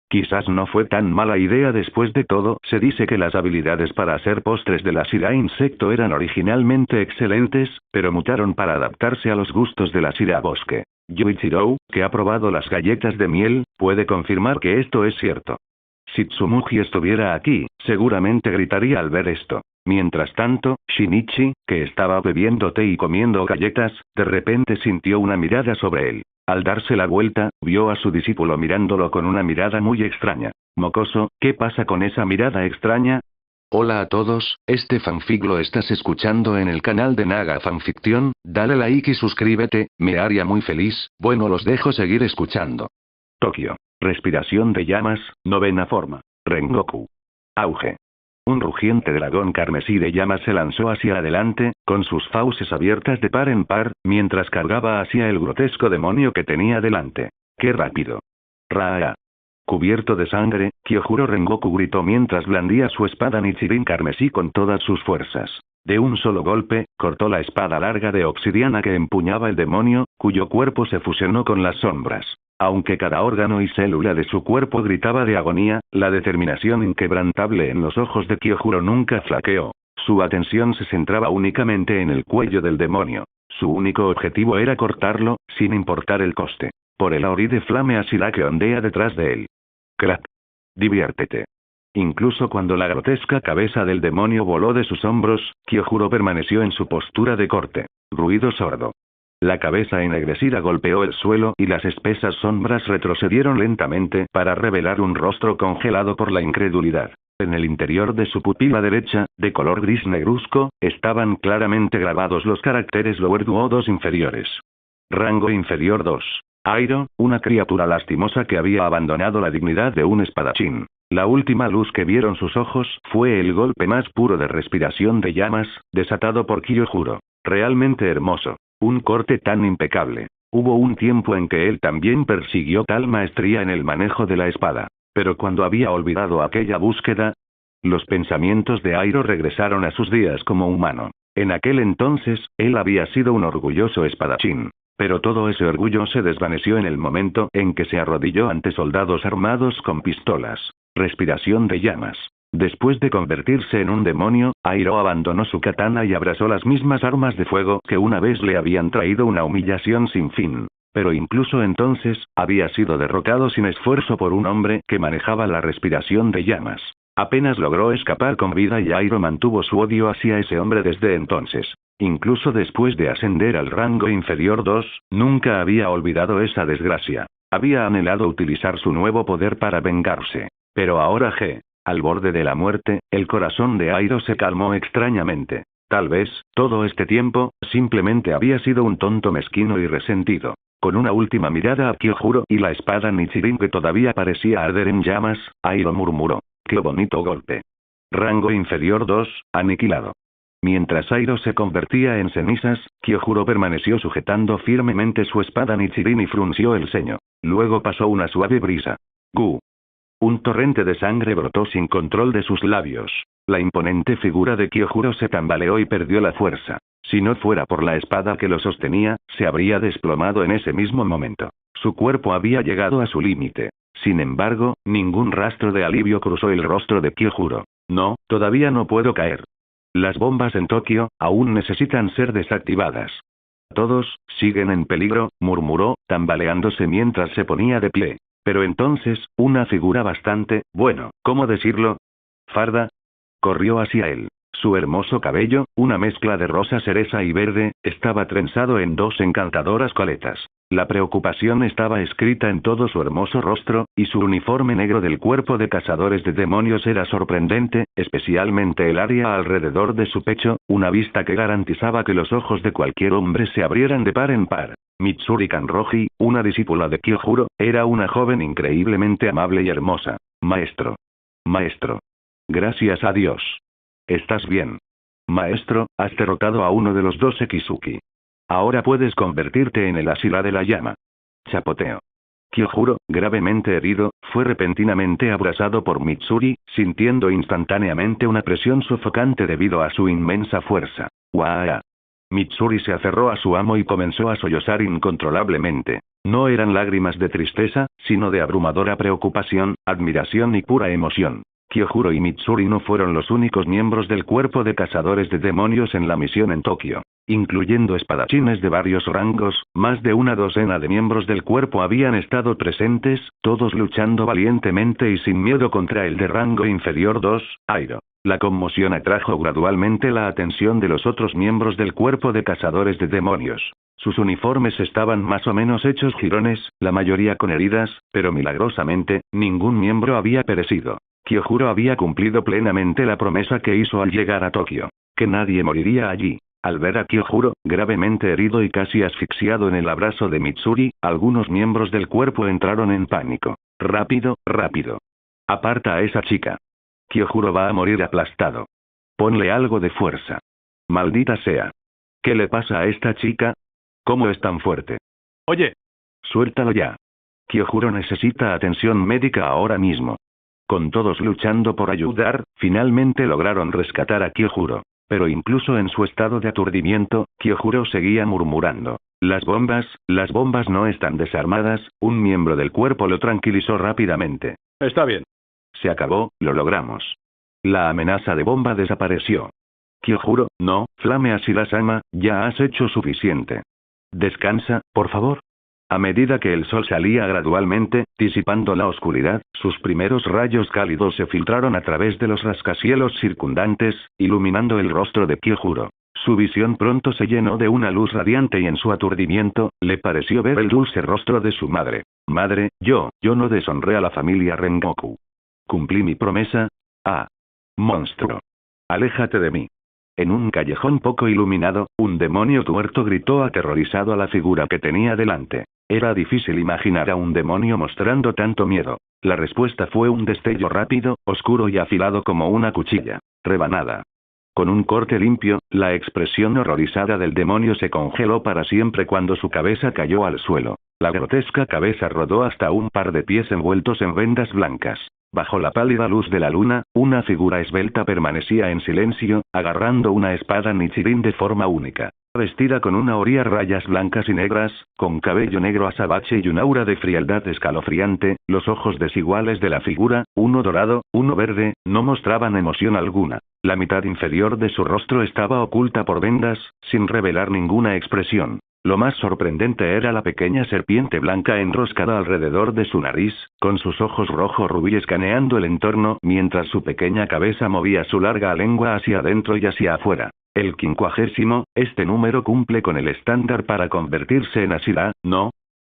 [SPEAKER 2] Quizás no fue tan mala idea después de todo, se dice que las habilidades para hacer postres del Ashira insecto eran originalmente excelentes, pero mutaron para adaptarse a los gustos del Ashira bosque. Yuichiro, que ha probado las galletas de miel, puede confirmar que esto es cierto. Si Tsumuji estuviera aquí, seguramente gritaría al ver esto. Mientras tanto, Shinichi, que estaba bebiendo té y comiendo galletas, de repente sintió una mirada sobre él. Al darse la vuelta, vio a su discípulo mirándolo con una mirada muy extraña. Mocoso, ¿qué pasa con esa mirada extraña? Hola a todos, este fanfic lo estás escuchando en el canal de Naga Fanfiction, dale like y suscríbete, me haría muy feliz, bueno los dejo seguir escuchando. Tokio. Respiración de llamas, novena forma. Rengoku. Auge. Un rugiente dragón carmesí de llamas se lanzó hacia adelante, con sus fauces abiertas de par en par, mientras cargaba hacia el grotesco demonio que tenía delante. ¡Qué rápido! ¡Raa! Cubierto de sangre, Kyojuro Rengoku gritó mientras blandía su espada Nichirin carmesí con todas sus fuerzas. De un solo golpe, cortó la espada larga de obsidiana que empuñaba el demonio, cuyo cuerpo se fusionó con las sombras. Aunque cada órgano y célula de su cuerpo gritaba de agonía, la determinación inquebrantable en los ojos de Kyojuro nunca flaqueó. Su atención se centraba únicamente en el cuello del demonio. Su único objetivo era cortarlo, sin importar el coste. Por el auri de flame Ashira que ondea detrás de él. Crack. Diviértete. Incluso cuando la grotesca cabeza del demonio voló de sus hombros, Kyojuro permaneció en su postura de corte. Ruido sordo. La cabeza ennegrecida golpeó el suelo y las espesas sombras retrocedieron lentamente para revelar un rostro congelado por la incredulidad. En el interior de su pupila derecha, de color gris negruzco, estaban claramente grabados los caracteres Lower Duo 2 inferiores. Rango inferior 2. Airo, una criatura lastimosa que había abandonado la dignidad de un espadachín. La última luz que vieron sus ojos fue el golpe más puro de respiración de llamas, desatado por Kyojuro. Realmente hermoso. Un corte tan impecable. Hubo un tiempo en que él también persiguió tal maestría en el manejo de la espada. Pero cuando había olvidado aquella búsqueda, los pensamientos de Airo regresaron a sus días como humano. En aquel entonces, él había sido un orgulloso espadachín. Pero todo ese orgullo se desvaneció en el momento en que se arrodilló ante soldados armados con pistolas. Respiración de llamas. Después de convertirse en un demonio, Airo abandonó su katana y abrazó las mismas armas de fuego que una vez le habían traído una humillación sin fin. Pero incluso entonces, había sido derrotado sin esfuerzo por un hombre que manejaba la respiración de llamas. Apenas logró escapar con vida y Airo mantuvo su odio hacia ese hombre desde entonces. Incluso después de ascender al rango inferior 2, nunca había olvidado esa desgracia. Había anhelado utilizar su nuevo poder para vengarse. Pero ahora al borde de la muerte, el corazón de Airo se calmó extrañamente. Tal vez, todo este tiempo, simplemente había sido un tonto mezquino y resentido. Con una última mirada a Kyojuro y la espada Nichirin que todavía parecía arder en llamas, Airo murmuró: ¡qué bonito golpe! Rango inferior 2, aniquilado. Mientras Airo se convertía en cenizas, Kyojuro permaneció sujetando firmemente su espada Nichirin y frunció el ceño. Luego pasó una suave brisa. ¡Gu! Un torrente de sangre brotó sin control de sus labios. La imponente figura de Kyojuro se tambaleó y perdió la fuerza. Si no fuera por la espada que lo sostenía, se habría desplomado en ese mismo momento. Su cuerpo había llegado a su límite. Sin embargo, ningún rastro de alivio cruzó el rostro de Kyojuro. No, todavía no puedo caer. Las bombas en Tokio, aún necesitan ser desactivadas. Todos, siguen en peligro, murmuró, tambaleándose mientras se ponía de pie. Pero entonces, una figura bastante, bueno, ¿cómo decirlo? Farda. Corrió hacia él. Su hermoso cabello, una mezcla de rosa cereza y verde, estaba trenzado en dos encantadoras coletas. La preocupación estaba escrita en todo su hermoso rostro, y su uniforme negro del cuerpo de cazadores de demonios era sorprendente, especialmente el área alrededor de su pecho, una vista que garantizaba que los ojos de cualquier hombre se abrieran de par en par. Mitsuri Kanroji, una discípula de Kyojuro, era una joven increíblemente amable y hermosa. Maestro. Maestro. Gracias a Dios. ¿Estás bien? Maestro, has derrotado a uno de los dos Ekizuki. Ahora puedes convertirte en el Asira de la llama. Chapoteo. Kyojuro, gravemente herido, fue repentinamente abrazado por Mitsuri, sintiendo instantáneamente una presión sofocante debido a su inmensa fuerza. ¡Guau! Mitsuri se aferró a su amo y comenzó a sollozar incontrolablemente. No eran lágrimas de tristeza, sino de abrumadora preocupación, admiración y pura emoción. Kyojuro y Mitsuri no fueron los únicos miembros del cuerpo de cazadores de demonios en la misión en Tokio. Incluyendo espadachines de varios rangos, más de una docena de miembros del cuerpo habían estado presentes, todos luchando valientemente y sin miedo contra el de rango inferior 2, Airo. La conmoción atrajo gradualmente la atención de los otros miembros del cuerpo de cazadores de demonios. Sus uniformes estaban más o menos hechos jirones, la mayoría con heridas, pero milagrosamente, ningún miembro había perecido. Kyojuro había cumplido plenamente la promesa que hizo al llegar a Tokio. Que nadie moriría allí. Al ver a Kyojuro, gravemente herido y casi asfixiado en el abrazo de Mitsuri, algunos miembros del cuerpo entraron en pánico. Rápido, rápido. Aparta a esa chica. Kyojuro va a morir aplastado. Ponle algo de fuerza. Maldita sea. ¿Qué le pasa a esta chica? ¿Cómo es tan fuerte?
[SPEAKER 3] Oye.
[SPEAKER 2] Suéltalo ya. Kyojuro necesita atención médica ahora mismo. Con todos luchando por ayudar, finalmente lograron rescatar a Kyojuro. Pero incluso en su estado de aturdimiento, Kyojuro seguía murmurando. Las bombas no están desarmadas, un miembro del cuerpo lo tranquilizó rápidamente.
[SPEAKER 3] Está bien.
[SPEAKER 2] Se acabó, lo logramos. La amenaza de bomba desapareció. Kyojuro, no, Flame Asira-sama, ya has hecho suficiente. Descansa, por favor. A medida que el sol salía gradualmente, disipando la oscuridad, sus primeros rayos cálidos se filtraron a través de los rascacielos circundantes, iluminando el rostro de Kyojuro. Su visión pronto se llenó de una luz radiante y en su aturdimiento, le pareció ver el dulce rostro de su madre. Madre, yo no deshonré a la familia Rengoku. Cumplí mi promesa. Ah. Monstruo. Aléjate de mí. En un callejón poco iluminado, un demonio tuerto gritó aterrorizado a la figura que tenía delante. Era difícil imaginar a un demonio mostrando tanto miedo. La respuesta fue un destello rápido, oscuro y afilado como una cuchilla. Rebanada. Con un corte limpio, la expresión horrorizada del demonio se congeló para siempre cuando su cabeza cayó al suelo. La grotesca cabeza rodó hasta un par de pies envueltos en vendas blancas. Bajo la pálida luz de la luna, una figura esbelta permanecía en silencio, agarrando una espada Nichirin de forma única. vestida con una oria rayas blancas y negras, con cabello negro azabache y un aura de frialdad escalofriante, los ojos desiguales de la figura, uno dorado, uno verde, no mostraban emoción alguna. La mitad inferior de su rostro estaba oculta por vendas, sin revelar ninguna expresión. Lo más sorprendente era la pequeña serpiente blanca enroscada alrededor de su nariz, con sus ojos rojo rubí escaneando el entorno mientras su pequeña cabeza movía su larga lengua hacia adentro y hacia afuera. El 50, este número cumple con el estándar para convertirse en Asila, ¿no?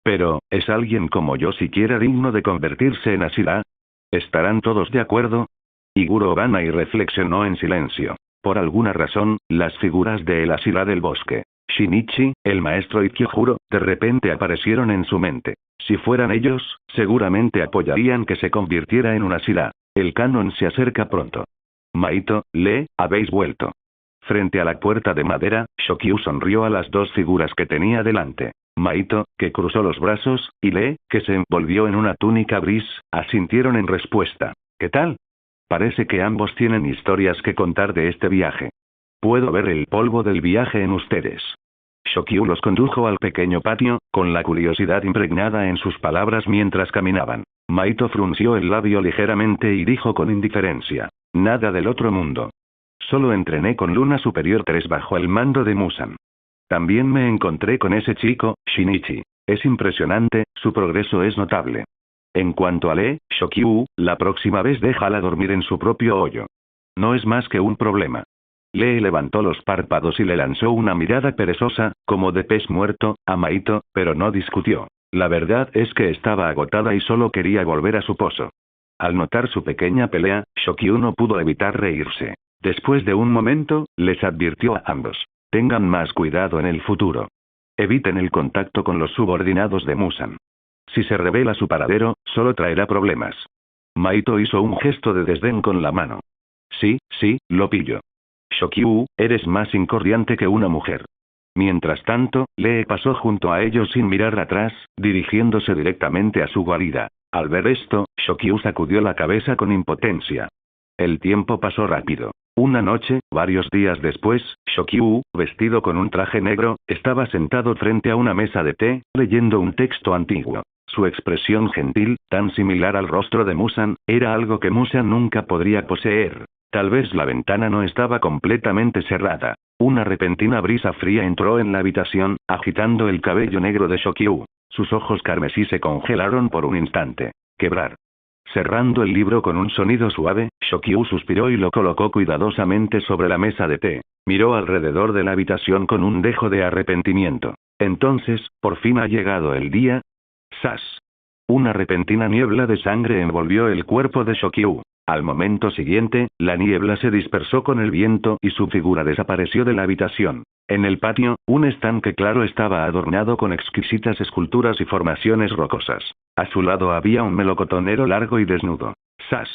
[SPEAKER 2] Pero, ¿es alguien como yo siquiera digno de convertirse en Asila? ¿Estarán todos de acuerdo? Iguro Obanai reflexionó en silencio. Por alguna razón, las figuras de el Asila del bosque, Shinichi, el maestro y Kyojuro, de repente aparecieron en su mente. Si fueran ellos, seguramente apoyarían que se convirtiera en un Asila. El canon se acerca pronto. Maito, habéis vuelto. Frente a la puerta de madera, Shokyu sonrió a las dos figuras que tenía delante. Maito, que cruzó los brazos, y que se envolvió en una túnica gris, asintieron en respuesta. ¿Qué tal? Parece que ambos tienen historias que contar de este viaje. Puedo ver el polvo del viaje en ustedes. Shokyu los condujo al pequeño patio, con la curiosidad impregnada en sus palabras mientras caminaban. Maito frunció el labio ligeramente y dijo con indiferencia. Nada del otro mundo. Solo entrené con Luna Superior 3 bajo el mando de Musan. También me encontré con ese chico, Shinichi. Es impresionante, su progreso es notable. En cuanto a Shokyu, la próxima vez déjala dormir en su propio hoyo. No es más que un problema. Levantó los párpados y le lanzó una mirada perezosa, como de pez muerto, a Maito, pero no discutió. La verdad es que estaba agotada y solo quería volver a su pozo. Al notar su pequeña pelea, Shokyu no pudo evitar reírse. Después de un momento, les advirtió a ambos. Tengan más cuidado en el futuro. Eviten el contacto con los subordinados de Musan. Si se revela su paradero, solo traerá problemas. Maito hizo un gesto de desdén con la mano. Sí, lo pillo. Shokyu, eres más incordiante que una mujer. Mientras tanto, pasó junto a ellos sin mirar atrás, dirigiéndose directamente a su guarida. Al ver esto, Shokyu sacudió la cabeza con impotencia. El tiempo pasó rápido. Una noche, varios días después, Shokyu, vestido con un traje negro, estaba sentado frente a una mesa de té, leyendo un texto antiguo. Su expresión gentil, tan similar al rostro de Musan, era algo que Musan nunca podría poseer. Tal vez la ventana no estaba completamente cerrada. Una repentina brisa fría entró en la habitación, agitando el cabello negro de Shokyu. Sus ojos carmesí se congelaron por un instante. Quebrar. Cerrando el libro con un sonido suave, Shokyu suspiró y lo colocó cuidadosamente sobre la mesa de té. Miró alrededor de la habitación con un dejo de arrepentimiento. Entonces, por fin ha llegado el día. ¡Sas! Una repentina niebla de sangre envolvió el cuerpo de Shokyu. Al momento siguiente, la niebla se dispersó con el viento y su figura desapareció de la habitación. En el patio, un estanque claro estaba adornado con exquisitas esculturas y formaciones rocosas. A su lado había un melocotonero largo y desnudo. ¡Sas!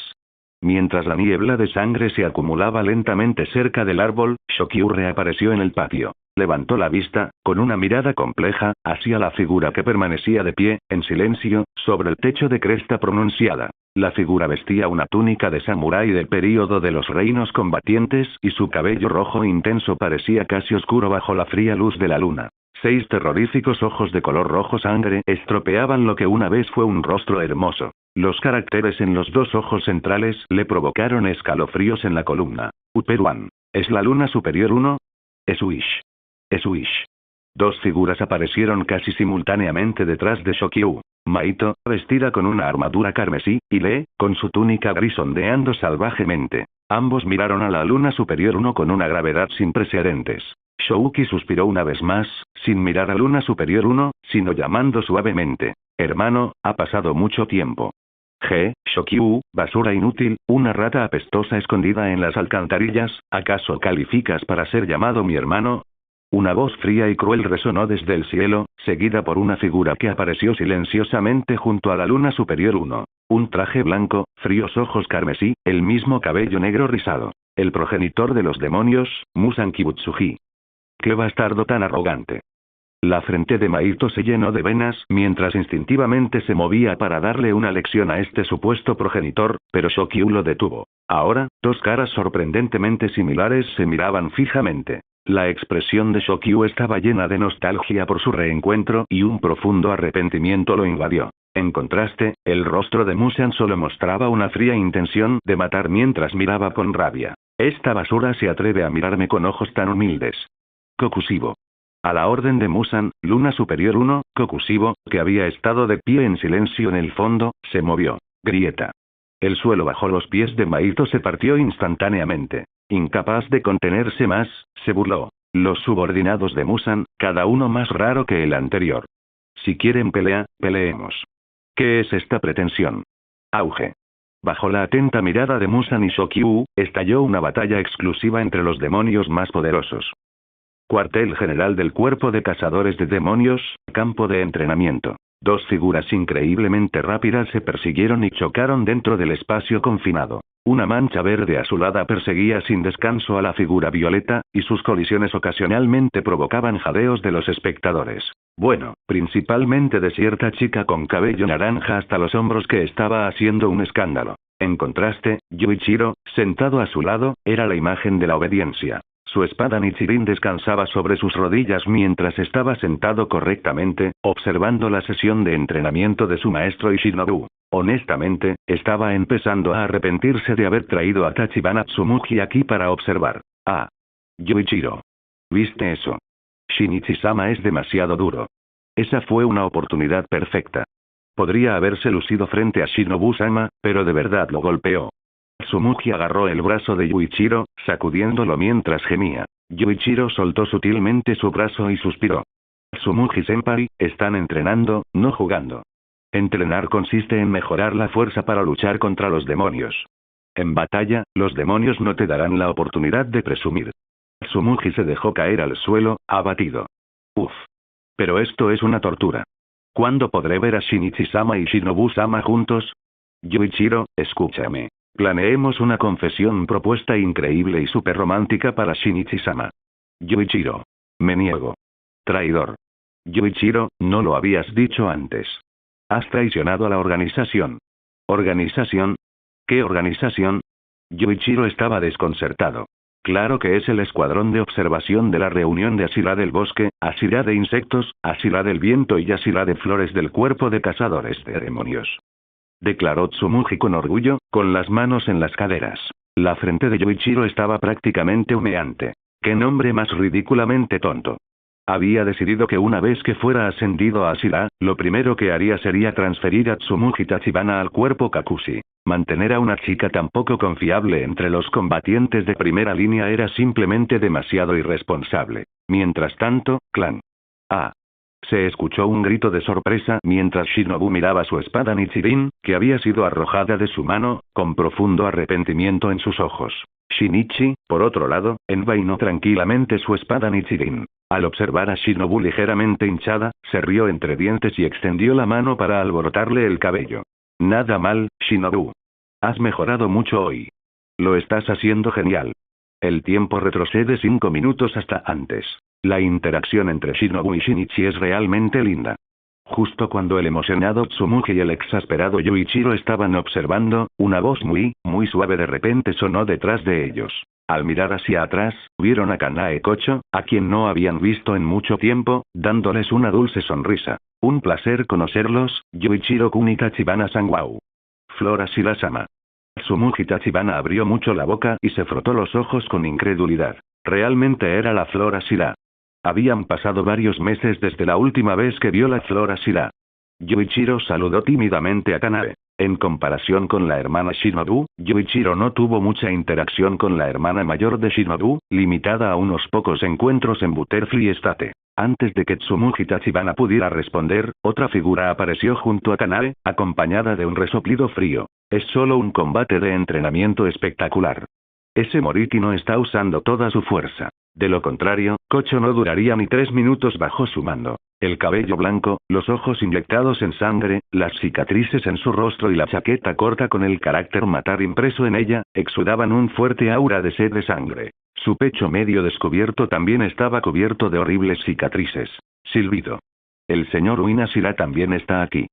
[SPEAKER 2] Mientras la niebla de sangre se acumulaba lentamente cerca del árbol, Shokyu reapareció en el patio. Levantó la vista, con una mirada compleja, hacia la figura que permanecía de pie, en silencio, sobre el techo de cresta pronunciada. La figura vestía una túnica de samurái del período de los reinos combatientes y su cabello rojo intenso parecía casi oscuro bajo la fría luz de la luna. 6 terroríficos ojos de color rojo sangre estropeaban lo que una vez fue un rostro hermoso. Los caracteres en los 2 ojos centrales le provocaron escalofríos en la columna. Uperuan. ¿Es la luna superior 1? Esuish. Esuish. 2 figuras aparecieron casi simultáneamente detrás de Shokyu. Maito, vestida con una armadura carmesí, y con su túnica gris ondeando salvajemente. Ambos miraron a la luna superior 1 con una gravedad sin precedentes. Shouki suspiró una vez más, sin mirar a luna superior 1, sino llamando suavemente. Hermano, ha pasado mucho tiempo. Shokyu, basura inútil, una rata apestosa escondida en las alcantarillas, ¿acaso calificas para ser llamado mi hermano? Una voz fría y cruel resonó desde el cielo, seguida por una figura que apareció silenciosamente junto a la luna superior 1. Un traje blanco, fríos ojos carmesí, el mismo cabello negro rizado. El progenitor de los demonios, Musan Kibutsuji. ¡Qué bastardo tan arrogante! La frente de Maito se llenó de venas mientras instintivamente se movía para darle una lección a este supuesto progenitor, pero Shokyu lo detuvo. Ahora, 2 caras sorprendentemente similares se miraban fijamente. La expresión de Shokyu estaba llena de nostalgia por su reencuentro y un profundo arrepentimiento lo invadió. En contraste, el rostro de Musan solo mostraba una fría intención de matar mientras miraba con rabia. Esta basura se atreve a mirarme con ojos tan humildes. Kokushibo. A la orden de Musan, Luna Superior 1, Kokushibo, que había estado de pie en silencio en el fondo, se movió. Grieta. El suelo bajo los pies de Maito se partió instantáneamente. Incapaz de contenerse más, se burló. Los subordinados de Musan, cada uno más raro que el anterior. Si quieren pelea, peleemos. ¿Qué es esta pretensión? Auge. Bajo la atenta mirada de Musan y Shokyu, estalló una batalla exclusiva entre los demonios más poderosos. Cuartel General del Cuerpo de Cazadores de Demonios, campo de entrenamiento. Dos figuras increíblemente rápidas se persiguieron y chocaron dentro del espacio confinado. Una mancha verde azulada perseguía sin descanso a la figura violeta, y sus colisiones ocasionalmente provocaban jadeos de los espectadores. Bueno, principalmente de cierta chica con cabello naranja hasta los hombros que estaba haciendo un escándalo. En contraste, Yuichiro, sentado a su lado, era la imagen de la obediencia. Su espada Nichirin descansaba sobre sus rodillas mientras estaba sentado correctamente, observando la sesión de entrenamiento de su maestro Shinobu. Honestamente, estaba empezando a arrepentirse de haber traído a Tachibana Tsumugi aquí para observar. Ah. Yuichiro. ¿Viste eso? Shinichi-sama es demasiado duro. Esa fue una oportunidad perfecta. Podría haberse lucido frente a Shinobu-sama, pero de verdad lo golpeó. Tsumugi agarró el brazo de Yuichiro, sacudiéndolo mientras gemía. Yuichiro soltó sutilmente su brazo y suspiró. Tsumugi-senpai, están entrenando, no jugando. Entrenar consiste en mejorar la fuerza para luchar contra los demonios. En batalla, los demonios no te darán la oportunidad de presumir. Tsumugi se dejó caer al suelo, abatido. Uf. Pero esto es una tortura. ¿Cuándo podré ver a Shinichi-sama y Shinobu-sama juntos? Yuichiro, escúchame. Planeemos una confesión propuesta increíble y súper romántica para Shinichi-sama. Yuichiro. Me niego. Traidor. Yuichiro, no lo habías dicho antes. Has traicionado a la organización. ¿Organización? ¿Qué organización? Yuichiro estaba desconcertado. Claro que es el escuadrón de observación de la reunión de Asira del Bosque, Asira de Insectos, Asira del Viento y Asira de Flores del Cuerpo de Cazadores de Demonios. Declaró Tsumugi con orgullo, con las manos en las caderas. La frente de Yuichiro estaba prácticamente humeante. ¡Qué nombre más ridículamente tonto! Había decidido que una vez que fuera ascendido a Asira, lo primero que haría sería transferir a Tsumugi Tachibana al cuerpo Kakushi. Mantener a una chica tan poco confiable entre los combatientes de primera línea era simplemente demasiado irresponsable. Mientras tanto, clan. Ah. Se escuchó un grito de sorpresa mientras Shinobu miraba su espada Nichirin, que había sido arrojada de su mano, con profundo arrepentimiento en sus ojos. Shinichi, por otro lado, envainó tranquilamente su espada Nichirin. Al observar a Shinobu ligeramente hinchada, se rió entre dientes y extendió la mano para alborotarle el cabello. Nada mal, Shinobu. Has mejorado mucho hoy. Lo estás haciendo genial. El tiempo retrocede 5 minutos hasta antes. La interacción entre Shinobu y Shinichi es realmente linda. Justo cuando el emocionado Tsumugi y el exasperado Yuichiro estaban observando, una voz muy suave de repente sonó detrás de ellos. Al mirar hacia atrás, vieron a Kanae Kocho, a quien no habían visto en mucho tiempo, dándoles una dulce sonrisa. Un placer conocerlos, Yuichiro-kun y Tachibana-san. Wow. Flora Shira-sama. Tsumugi Tachibana abrió mucho la boca y se frotó los ojos con incredulidad. Realmente era la Flora Shira. Habían pasado varios meses desde la última vez que vio la Flora Shira. Yuichiro saludó tímidamente a Kanae. En comparación con la hermana Shinobu, Yuichiro no tuvo mucha interacción con la hermana mayor de Shinobu, limitada a unos pocos encuentros en Butterfly Estate. Antes de que Tsumugi Tachibana pudiera responder, otra figura apareció junto a Kanae, acompañada de un resoplido frío. Es solo un combate de entrenamiento espectacular. Ese Moriki no está usando toda su fuerza. De lo contrario, Kocho no duraría ni 3 minutos bajo su mando. El cabello blanco, los ojos inyectados en sangre, las cicatrices en su rostro y la chaqueta corta con el carácter matar impreso en ella, exudaban un fuerte aura de sed de sangre. Su pecho medio descubierto también estaba cubierto de horribles cicatrices. Silbido. El señor Uinashira también está aquí.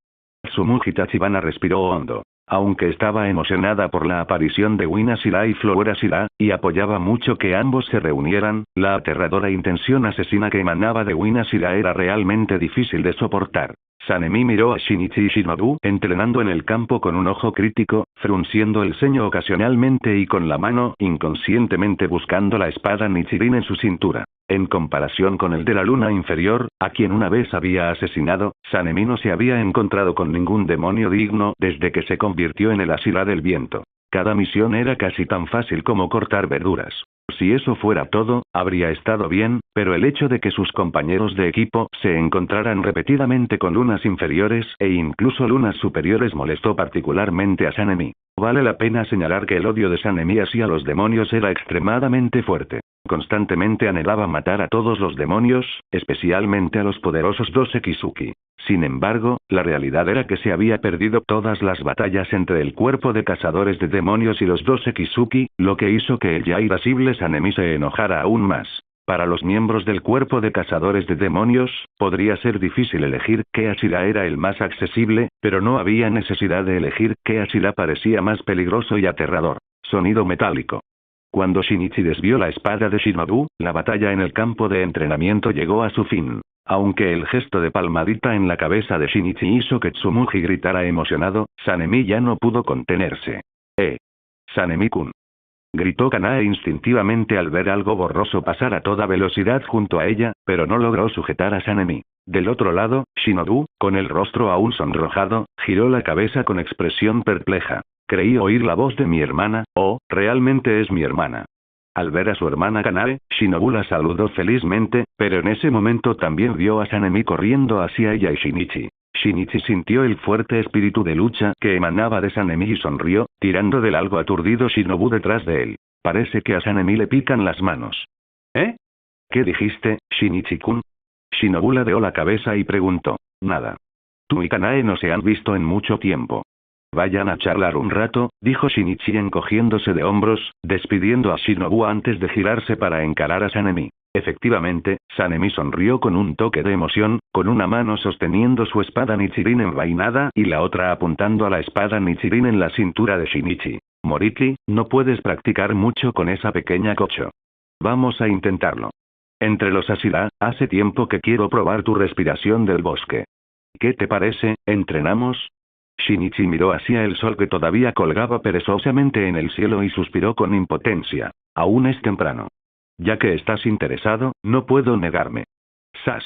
[SPEAKER 2] Tsumugi Tachibana respiró hondo. Aunque estaba emocionada por la aparición de Winasira y Flowerasira, y apoyaba mucho que ambos se reunieran, la aterradora intención asesina que emanaba de Winasira era realmente difícil de soportar. Sanemi miró a Shinichi y Shinobu entrenando en el campo con un ojo crítico, frunciendo el ceño ocasionalmente y con la mano inconscientemente buscando la espada Nichirin en su cintura. En comparación con el de la luna inferior, a quien una vez había asesinado, Sanemi no se había encontrado con ningún demonio digno desde que se convirtió en el Asira del viento. Cada misión era casi tan fácil como cortar verduras. Si eso fuera todo, habría estado bien, pero el hecho de que sus compañeros de equipo se encontraran repetidamente con lunas inferiores e incluso lunas superiores molestó particularmente a Sanemi. Vale la pena señalar que el odio de Sanemi hacia los demonios era extremadamente fuerte. Constantemente anhelaba matar a todos los demonios, especialmente a los poderosos Dose Kizuki. Sin embargo, la realidad era que se había perdido todas las batallas entre el cuerpo de cazadores de demonios y los Dose Kizuki, lo que hizo que el ya irascible Sanemi se enojara aún más. Para los miembros del cuerpo de cazadores de demonios, podría ser difícil elegir qué Asira era el más accesible, pero no había necesidad de elegir qué Asira parecía más peligroso y aterrador. Sonido metálico. Cuando Shinichi desvió la espada de Shinobu, la batalla en el campo de entrenamiento llegó a su fin. Aunque el gesto de palmadita en la cabeza de Shinichi hizo que Tsumugi gritara emocionado, Sanemi ya no pudo contenerse. Sanemi-kun. Gritó Kanae instintivamente al ver algo borroso pasar a toda velocidad junto a ella, pero no logró sujetar a Sanemi. Del otro lado, Shinobu, con el rostro aún sonrojado, giró la cabeza con expresión perpleja. Creí oír la voz de mi hermana, realmente es mi hermana. Al ver a su hermana Kanae, Shinobu la saludó felizmente, pero en ese momento también vio a Sanemi corriendo hacia ella y Shinichi. Shinichi sintió el fuerte espíritu de lucha que emanaba de Sanemi y sonrió, tirando del algo aturdido Shinobu detrás de él. Parece que a Sanemi le pican las manos. ¿Qué dijiste, Shinichi-kun? Shinobu ladeó la cabeza y preguntó. Nada. Tú y Kanae no se han visto en mucho tiempo. Vayan a charlar un rato, dijo Shinichi encogiéndose de hombros, despidiendo a Shinobu antes de girarse para encarar a Sanemi. Efectivamente, Sanemi sonrió con un toque de emoción, con una mano sosteniendo su espada Nichirin envainada y la otra apuntando a la espada Nichirin en la cintura de Shinichi. Moriki, no puedes practicar mucho con esa pequeña Kocho. Vamos a intentarlo. Entre los Asira, hace tiempo que quiero probar tu respiración del bosque. ¿Qué te parece, entrenamos? Shinichi miró hacia el sol que todavía colgaba perezosamente en el cielo y suspiró con impotencia. Aún es temprano. Ya que estás interesado, no puedo negarme. ¡Sas!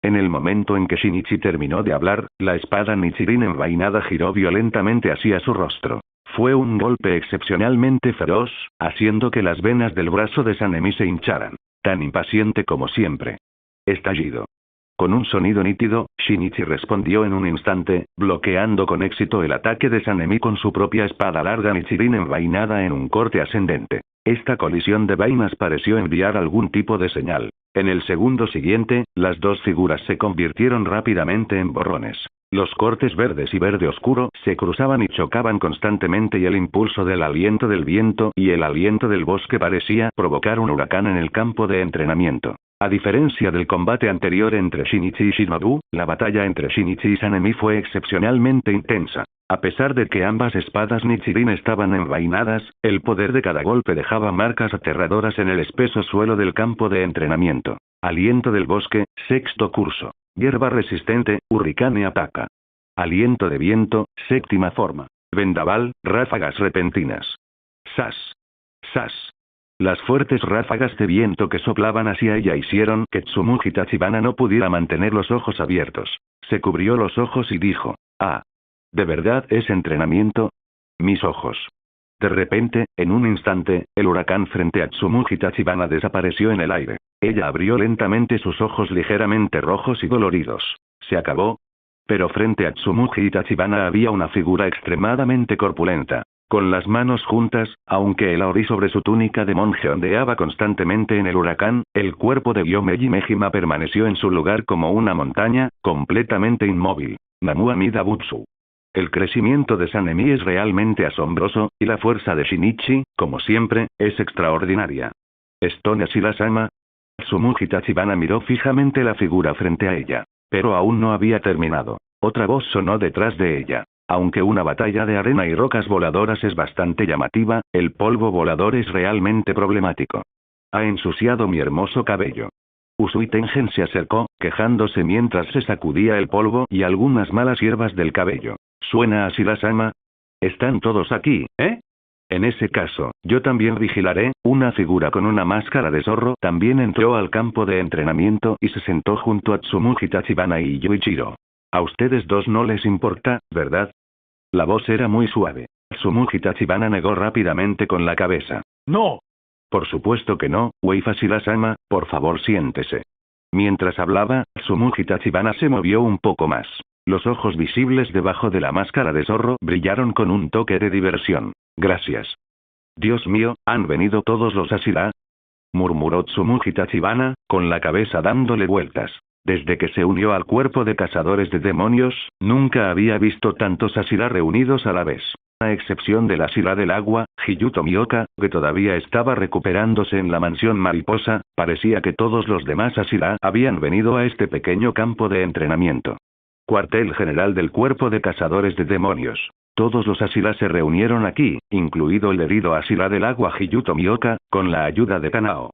[SPEAKER 2] En el momento en que Shinichi terminó de hablar, la espada Nichirin envainada giró violentamente hacia su rostro. Fue un golpe excepcionalmente feroz, haciendo que las venas del brazo de Sanemi se hincharan. Tan impaciente como siempre. Estallido. Con un sonido nítido, Shinichi respondió en un instante, bloqueando con éxito el ataque de Sanemi con su propia espada larga Nichirin envainada en un corte ascendente. Esta colisión de vainas pareció enviar algún tipo de señal. En el segundo siguiente, las dos figuras se convirtieron rápidamente en borrones. Los cortes verdes y verde oscuro se cruzaban y chocaban constantemente y el impulso del aliento del viento y el aliento del bosque parecía provocar un huracán en el campo de entrenamiento. A diferencia del combate anterior entre Shinichi y Shinobu, la batalla entre Shinichi y Sanemi fue excepcionalmente intensa. A pesar de que ambas espadas Nichirin estaban envainadas, el poder de cada golpe dejaba marcas aterradoras en el espeso suelo del campo de entrenamiento. Aliento del bosque, sexto curso. Hierba resistente, hurricane ataca. Aliento de viento, séptima forma. Vendaval, ráfagas repentinas. ¡Sas! ¡Sas! Las fuertes ráfagas de viento que soplaban hacia ella hicieron que Tsumugi Tachibana no pudiera mantener los ojos abiertos. Se cubrió los ojos y dijo, ¿de verdad es entrenamiento? Mis ojos. De repente, en un instante, el huracán frente a Tsumugi Tachibana desapareció en el aire. Ella abrió lentamente sus ojos ligeramente rojos y doloridos. ¿Se acabó? Pero frente a Tsumugi Tachibana había una figura extremadamente corpulenta. Con las manos juntas, aunque el aori sobre su túnica de monje ondeaba constantemente en el huracán, el cuerpo de Gyomeji Mejima permaneció en su lugar como una montaña, completamente inmóvil. Namu Amida Butsu. El crecimiento de Sanemi es realmente asombroso, y la fuerza de Shinichi, como siempre, es extraordinaria. ¿Stone Asira-sama? Tsumugi Tachibana miró fijamente la figura frente a ella. Pero aún no había terminado. Otra voz sonó detrás de ella. Aunque una batalla de arena y rocas voladoras es bastante llamativa, el polvo volador es realmente problemático. Ha ensuciado mi hermoso cabello. Usui Tengen se acercó, quejándose mientras se sacudía el polvo y algunas malas hierbas del cabello. ¿Suena a Shira-sama? Están todos aquí, ¿eh? En ese caso, yo también vigilaré. Una figura con una máscara de zorro también entró al campo de entrenamiento y se sentó junto a Tsumugi Tachibana y Yoichiro. A ustedes dos no les importa, ¿verdad? La voz era muy suave. Tsumugi Tachibana negó rápidamente con la cabeza.
[SPEAKER 3] No.
[SPEAKER 2] Por supuesto que no, Waifa Shira-sama, por favor siéntese. Mientras hablaba, Tsumugi Tachibana se movió un poco más. Los ojos visibles debajo de la máscara de zorro brillaron con un toque de diversión. Gracias. Dios mío, ¿han venido todos los Ashira? Murmuró Tsumugi Tachibana, con la cabeza dándole vueltas. Desde que se unió al cuerpo de cazadores de demonios, nunca había visto tantos Ashira reunidos a la vez. A excepción del Ashira del agua, Hiyuto Mioka, que todavía estaba recuperándose en la mansión mariposa, parecía que todos los demás Ashira habían venido a este pequeño campo de entrenamiento. Cuartel general del cuerpo de cazadores de demonios. Todos los Ashira se reunieron aquí, incluido el herido Ashira del agua Hiyuto Mioka, con la ayuda de Kanao.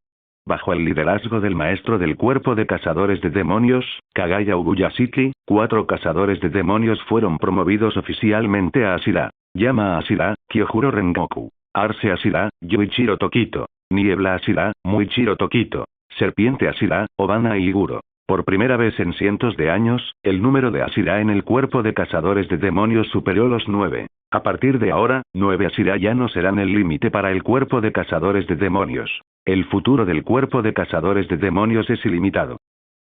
[SPEAKER 2] Bajo el liderazgo del maestro del cuerpo de cazadores de demonios, Kagaya Ubuyashiki, 4 cazadores de demonios fueron promovidos oficialmente a Ashira. Llama Ashira, Kyojuro Rengoku. Arce Ashira, Yoichiro Tokito. Niebla Ashira, Muichiro Tokito. Serpiente Ashira, Obana Iguro. Por primera vez en cientos de años, el número de Ashira en el cuerpo de cazadores de demonios superó los 9. A partir de ahora, 9 Ashira ya no serán el límite para el cuerpo de cazadores de demonios. El futuro del cuerpo de cazadores de demonios es ilimitado.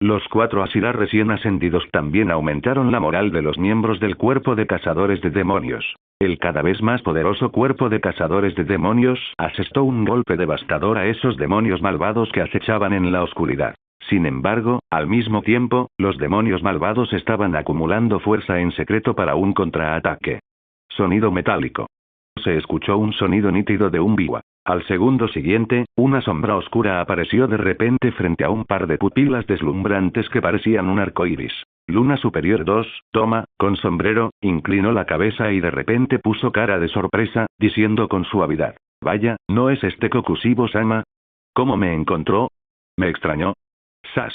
[SPEAKER 2] Los 4 Ashira recién ascendidos también aumentaron la moral de los miembros del cuerpo de cazadores de demonios. El cada vez más poderoso cuerpo de cazadores de demonios asestó un golpe devastador a esos demonios malvados que acechaban en la oscuridad. Sin embargo, al mismo tiempo, los demonios malvados estaban acumulando fuerza en secreto para un contraataque. Sonido metálico. Se escuchó un sonido nítido de un biwa. Al segundo siguiente, una sombra oscura apareció de repente frente a un par de pupilas deslumbrantes que parecían un arco iris. Luna Superior 2, Toma, con sombrero, inclinó la cabeza y de repente puso cara de sorpresa, diciendo con suavidad: Vaya, ¿no es este Kokushibo-sama? ¿Cómo me encontró? Me extrañó. ¡Sas!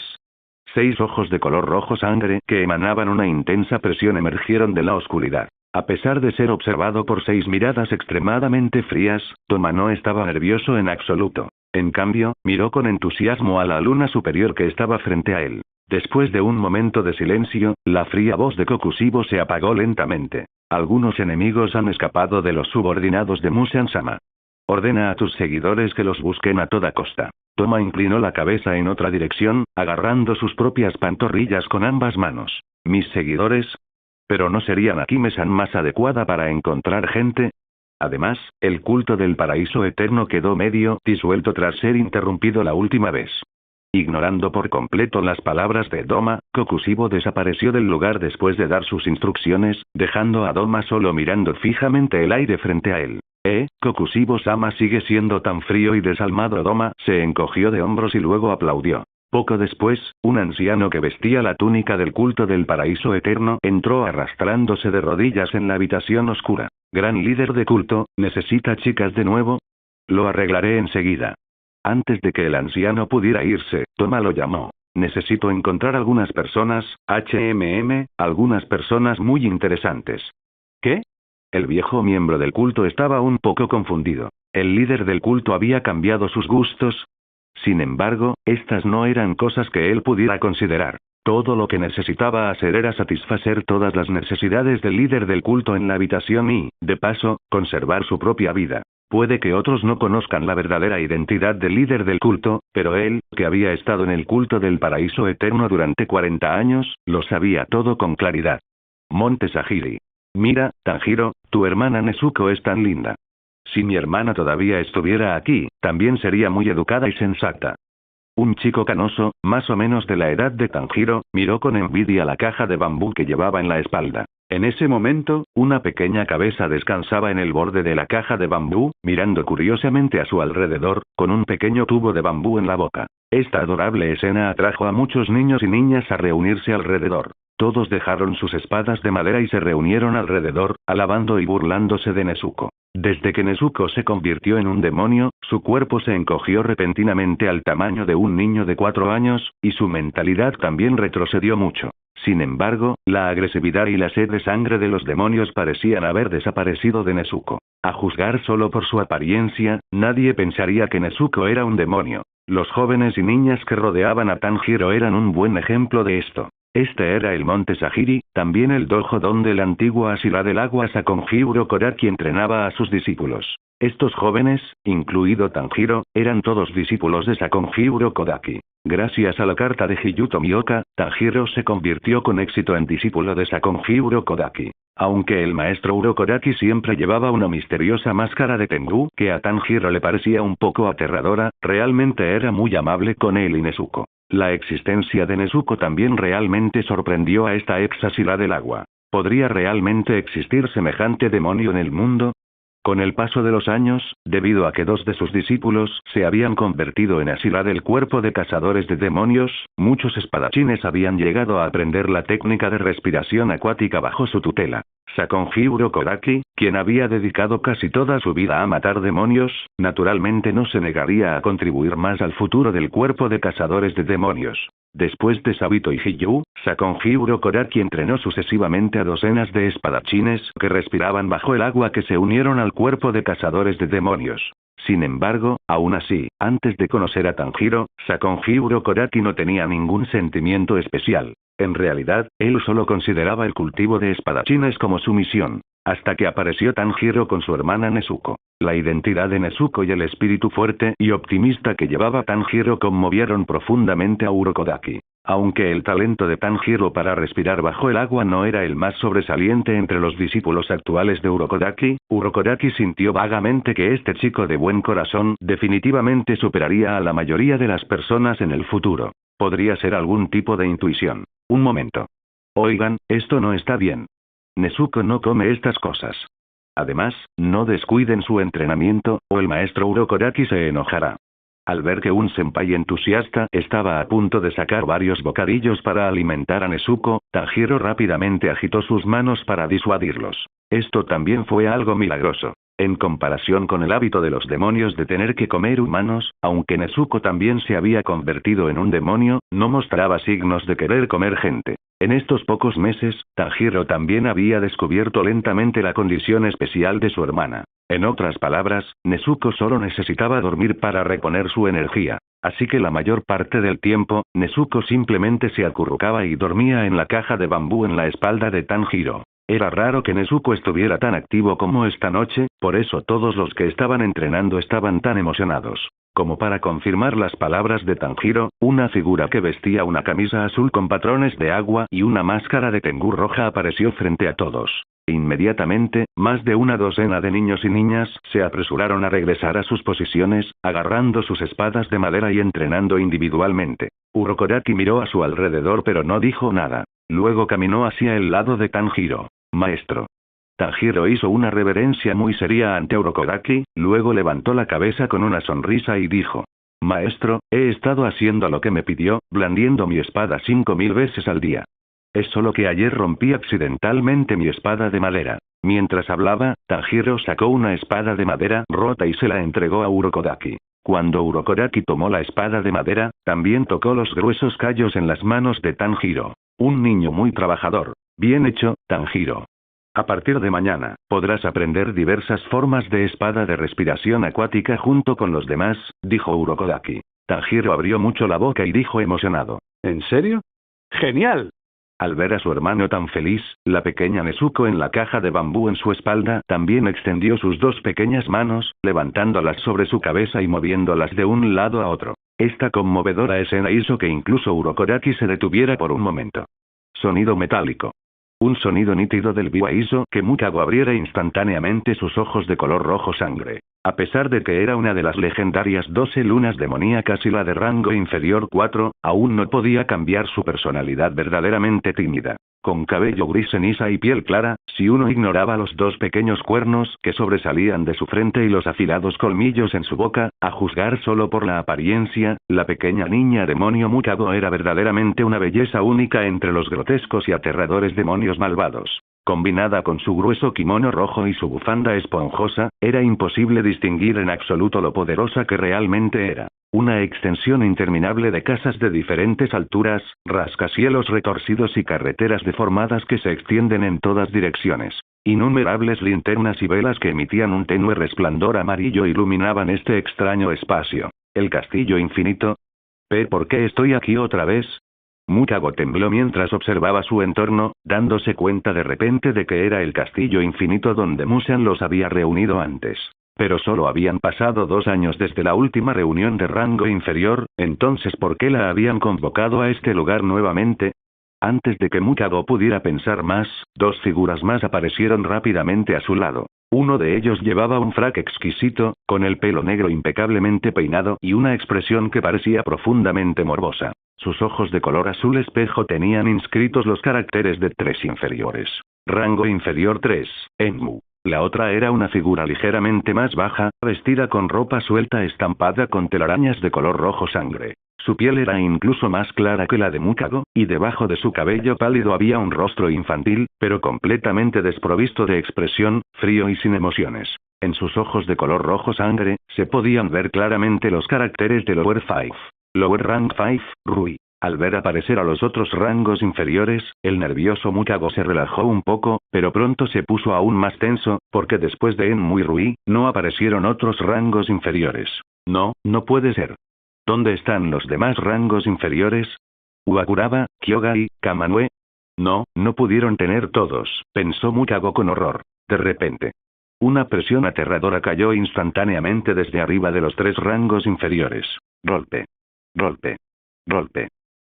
[SPEAKER 2] 6 ojos de color rojo sangre que emanaban una intensa presión emergieron de la oscuridad. A pesar de ser observado por 6 miradas extremadamente frías, Toma no estaba nervioso en absoluto. En cambio, miró con entusiasmo a la luna superior que estaba frente a él. Después de un momento de silencio, la fría voz de Kokushibo se apagó lentamente. Algunos enemigos han escapado de los subordinados de Musan-sama. Ordena a tus seguidores que los busquen a toda costa. Toma inclinó la cabeza en otra dirección, agarrando sus propias pantorrillas con ambas manos. ¿Mis seguidores? ¿Pero no serían Akime-san más adecuada para encontrar gente? Además, el culto del paraíso eterno quedó medio disuelto tras ser interrumpido la última vez. Ignorando por completo las palabras de Doma, Kokushibo desapareció del lugar después de dar sus instrucciones, dejando a Doma solo mirando fijamente el aire frente a él. Kokushibo-sama sigue siendo tan frío y desalmado. Doma se encogió de hombros y luego aplaudió. Poco después, un anciano que vestía la túnica del culto del paraíso eterno entró arrastrándose de rodillas en la habitación oscura. Gran líder de culto, ¿necesita chicas de nuevo? Lo arreglaré enseguida. Antes de que el anciano pudiera irse, Toma lo llamó. Necesito encontrar algunas personas, algunas personas muy interesantes. ¿Qué? El viejo miembro del culto estaba un poco confundido. ¿El líder del culto había cambiado sus gustos? Sin embargo, estas no eran cosas que él pudiera considerar. Todo lo que necesitaba hacer era satisfacer todas las necesidades del líder del culto en la habitación y, de paso, conservar su propia vida. Puede que otros no conozcan la verdadera identidad del líder del culto, pero él, que había estado en el culto del paraíso eterno durante 40 años, lo sabía todo con claridad. Monte Sagiri. Mira, Tanjiro, tu hermana Nezuko es tan linda. Si mi hermana todavía estuviera aquí, también sería muy educada y sensata. Un chico canoso, más o menos de la edad de Tanjiro, miró con envidia la caja de bambú que llevaba en la espalda. En ese momento, una pequeña cabeza descansaba en el borde de la caja de bambú, mirando curiosamente a su alrededor, con un pequeño tubo de bambú en la boca. Esta adorable escena atrajo a muchos niños y niñas a reunirse alrededor. Todos dejaron sus espadas de madera y se reunieron alrededor, alabando y burlándose de Nezuko. Desde que Nezuko se convirtió en un demonio, su cuerpo se encogió repentinamente al tamaño de un niño de 4 años, y su mentalidad también retrocedió mucho. Sin embargo, la agresividad y la sed de sangre de los demonios parecían haber desaparecido de Nezuko. A juzgar solo por su apariencia, nadie pensaría que Nezuko era un demonio. Los jóvenes y niñas que rodeaban a Tanjiro eran un buen ejemplo de esto. Este era el monte Sagiri, también el dojo donde el antiguo Ashira del agua Sakonji Urokodaki entrenaba a sus discípulos. Estos jóvenes, incluido Tanjiro, eran todos discípulos de Sakonji Urokodaki. Gracias a la carta de Hiyuto Mioka, Tanjiro se convirtió con éxito en discípulo de Sakonji Urokodaki. Aunque el maestro Urokodaki siempre llevaba una misteriosa máscara de Tengu que a Tanjiro le parecía un poco aterradora, realmente era muy amable con él y Nezuko. La existencia de Nezuko también realmente sorprendió a esta ex Ashira del agua. ¿Podría realmente existir semejante demonio en el mundo? Con el paso de los años, debido a que 2 de sus discípulos se habían convertido en Ashira del cuerpo de cazadores de demonios, muchos espadachines habían llegado a aprender la técnica de respiración acuática bajo su tutela. Sakonji Urokodaki, quien había dedicado casi toda su vida a matar demonios, naturalmente no se negaría a contribuir más al futuro del cuerpo de cazadores de demonios. Después de Sabito y Hiyu, Sakonji Urokodaki entrenó sucesivamente a docenas de espadachines que respiraban bajo el agua que se unieron al cuerpo de cazadores de demonios. Sin embargo, aún así, antes de conocer a Tanjiro, Sakonji Urokodaki no tenía ningún sentimiento especial. En realidad, él solo consideraba el cultivo de espadachines como su misión. Hasta que apareció Tanjiro con su hermana Nezuko. La identidad de Nezuko y el espíritu fuerte y optimista que llevaba Tanjiro conmovieron profundamente a Urokodaki. Aunque el talento de Tanjiro para respirar bajo el agua no era el más sobresaliente entre los discípulos actuales de Urokodaki, Urokodaki sintió vagamente que este chico de buen corazón definitivamente superaría a la mayoría de las personas en el futuro. Podría ser algún tipo de intuición. Un momento. Oigan, esto no está bien. Nezuko no come estas cosas. Además, no descuiden su entrenamiento, o el maestro Urokodaki se enojará. Al ver que un senpai entusiasta estaba a punto de sacar varios bocadillos para alimentar a Nezuko, Tanjiro rápidamente agitó sus manos para disuadirlos. Esto también fue algo milagroso. En comparación con el hábito de los demonios de tener que comer humanos, aunque Nezuko también se había convertido en un demonio, no mostraba signos de querer comer gente. En estos pocos meses, Tanjiro también había descubierto lentamente la condición especial de su hermana. En otras palabras, Nezuko solo necesitaba dormir para reponer su energía. Así que la mayor parte del tiempo, Nezuko simplemente se acurrucaba y dormía en la caja de bambú en la espalda de Tanjiro. Era raro que Nezuko estuviera tan activo como esta noche, por eso todos los que estaban entrenando estaban tan emocionados. Como para confirmar las palabras de Tanjiro, una figura que vestía una camisa azul con patrones de agua y una máscara de Tengu roja apareció frente a todos. Inmediatamente, más de una docena de niños y niñas se apresuraron a regresar a sus posiciones, agarrando sus espadas de madera y entrenando individualmente. Urokodaki miró a su alrededor pero no dijo nada. Luego caminó hacia el lado de Tanjiro. Maestro. Tanjiro hizo una reverencia muy seria ante Urokodaki, luego levantó la cabeza con una sonrisa y dijo: Maestro, he estado haciendo lo que me pidió, blandiendo mi espada 5000 veces al día. Es solo que ayer rompí accidentalmente mi espada de madera. Mientras hablaba, Tanjiro sacó una espada de madera rota y se la entregó a Urokodaki. Cuando Urokodaki tomó la espada de madera, también tocó los gruesos callos en las manos de Tanjiro. Un niño muy trabajador. Bien hecho, Tanjiro. A partir de mañana, podrás aprender diversas formas de espada de respiración acuática junto con los demás, dijo Urokodaki. Tanjiro abrió mucho la boca y dijo emocionado: ¿En serio? ¡Genial! Al ver a su hermano tan feliz, la pequeña Nezuko en la caja de bambú en su espalda también extendió sus 2 pequeñas manos, levantándolas sobre su cabeza y moviéndolas de un lado a otro. Esta conmovedora escena hizo que incluso Urokodaki se detuviera por un momento. Sonido metálico. Un sonido nítido del biwa hizo que Mukako abriera instantáneamente sus ojos de color rojo sangre. A pesar de que era una de las legendarias 12 lunas demoníacas y la de rango inferior 4, aún no podía cambiar su personalidad verdaderamente tímida. con cabello gris ceniza y piel clara, si uno ignoraba los dos pequeños cuernos que sobresalían de su frente y los afilados colmillos en su boca, a juzgar solo por la apariencia, la pequeña niña demonio Mukago era verdaderamente una belleza única entre los grotescos y aterradores demonios malvados. Combinada con su grueso kimono rojo y su bufanda esponjosa, era imposible distinguir en absoluto lo poderosa que realmente era. Una extensión interminable de casas de diferentes alturas, rascacielos retorcidos y carreteras deformadas que se extienden en todas direcciones. Innumerables linternas y velas que emitían un tenue resplandor amarillo iluminaban este extraño espacio. ¿El castillo infinito? ¿Por qué estoy aquí otra vez? Mukago tembló mientras observaba su entorno, dándose cuenta de repente de que era el castillo infinito donde Musan los había reunido antes. Pero solo habían pasado 2 años desde la última reunión de rango inferior, entonces ¿por qué la habían convocado a este lugar nuevamente? Antes de que Mukago pudiera pensar más, 2 figuras más aparecieron rápidamente a su lado. Uno de ellos llevaba un frac exquisito, con el pelo negro impecablemente peinado y una expresión que parecía profundamente morbosa. Sus ojos de color azul espejo tenían inscritos los caracteres de 3 inferiores. Rango inferior 3, Enmu. La otra era una figura ligeramente más baja, vestida con ropa suelta estampada con telarañas de color rojo sangre. Su piel era incluso más clara que la de Mukago, y debajo de su cabello pálido había un rostro infantil, pero completamente desprovisto de expresión, frío y sin emociones. En sus ojos de color rojo sangre, se podían ver claramente los caracteres de Lower 5. Lower Rank 5, Rui. Al ver aparecer a los otros rangos inferiores, el nervioso Mukago se relajó un poco, pero pronto se puso aún más tenso, porque después de Enmu y Rui, no aparecieron otros rangos inferiores. No puede ser. ¿Dónde están los demás rangos inferiores? Uakuraba, Kyogai, Kamanue. No pudieron tener todos, pensó Mukago con horror. De repente, una presión aterradora cayó instantáneamente desde arriba de los 3 rangos inferiores. Golpe. Golpe. Golpe.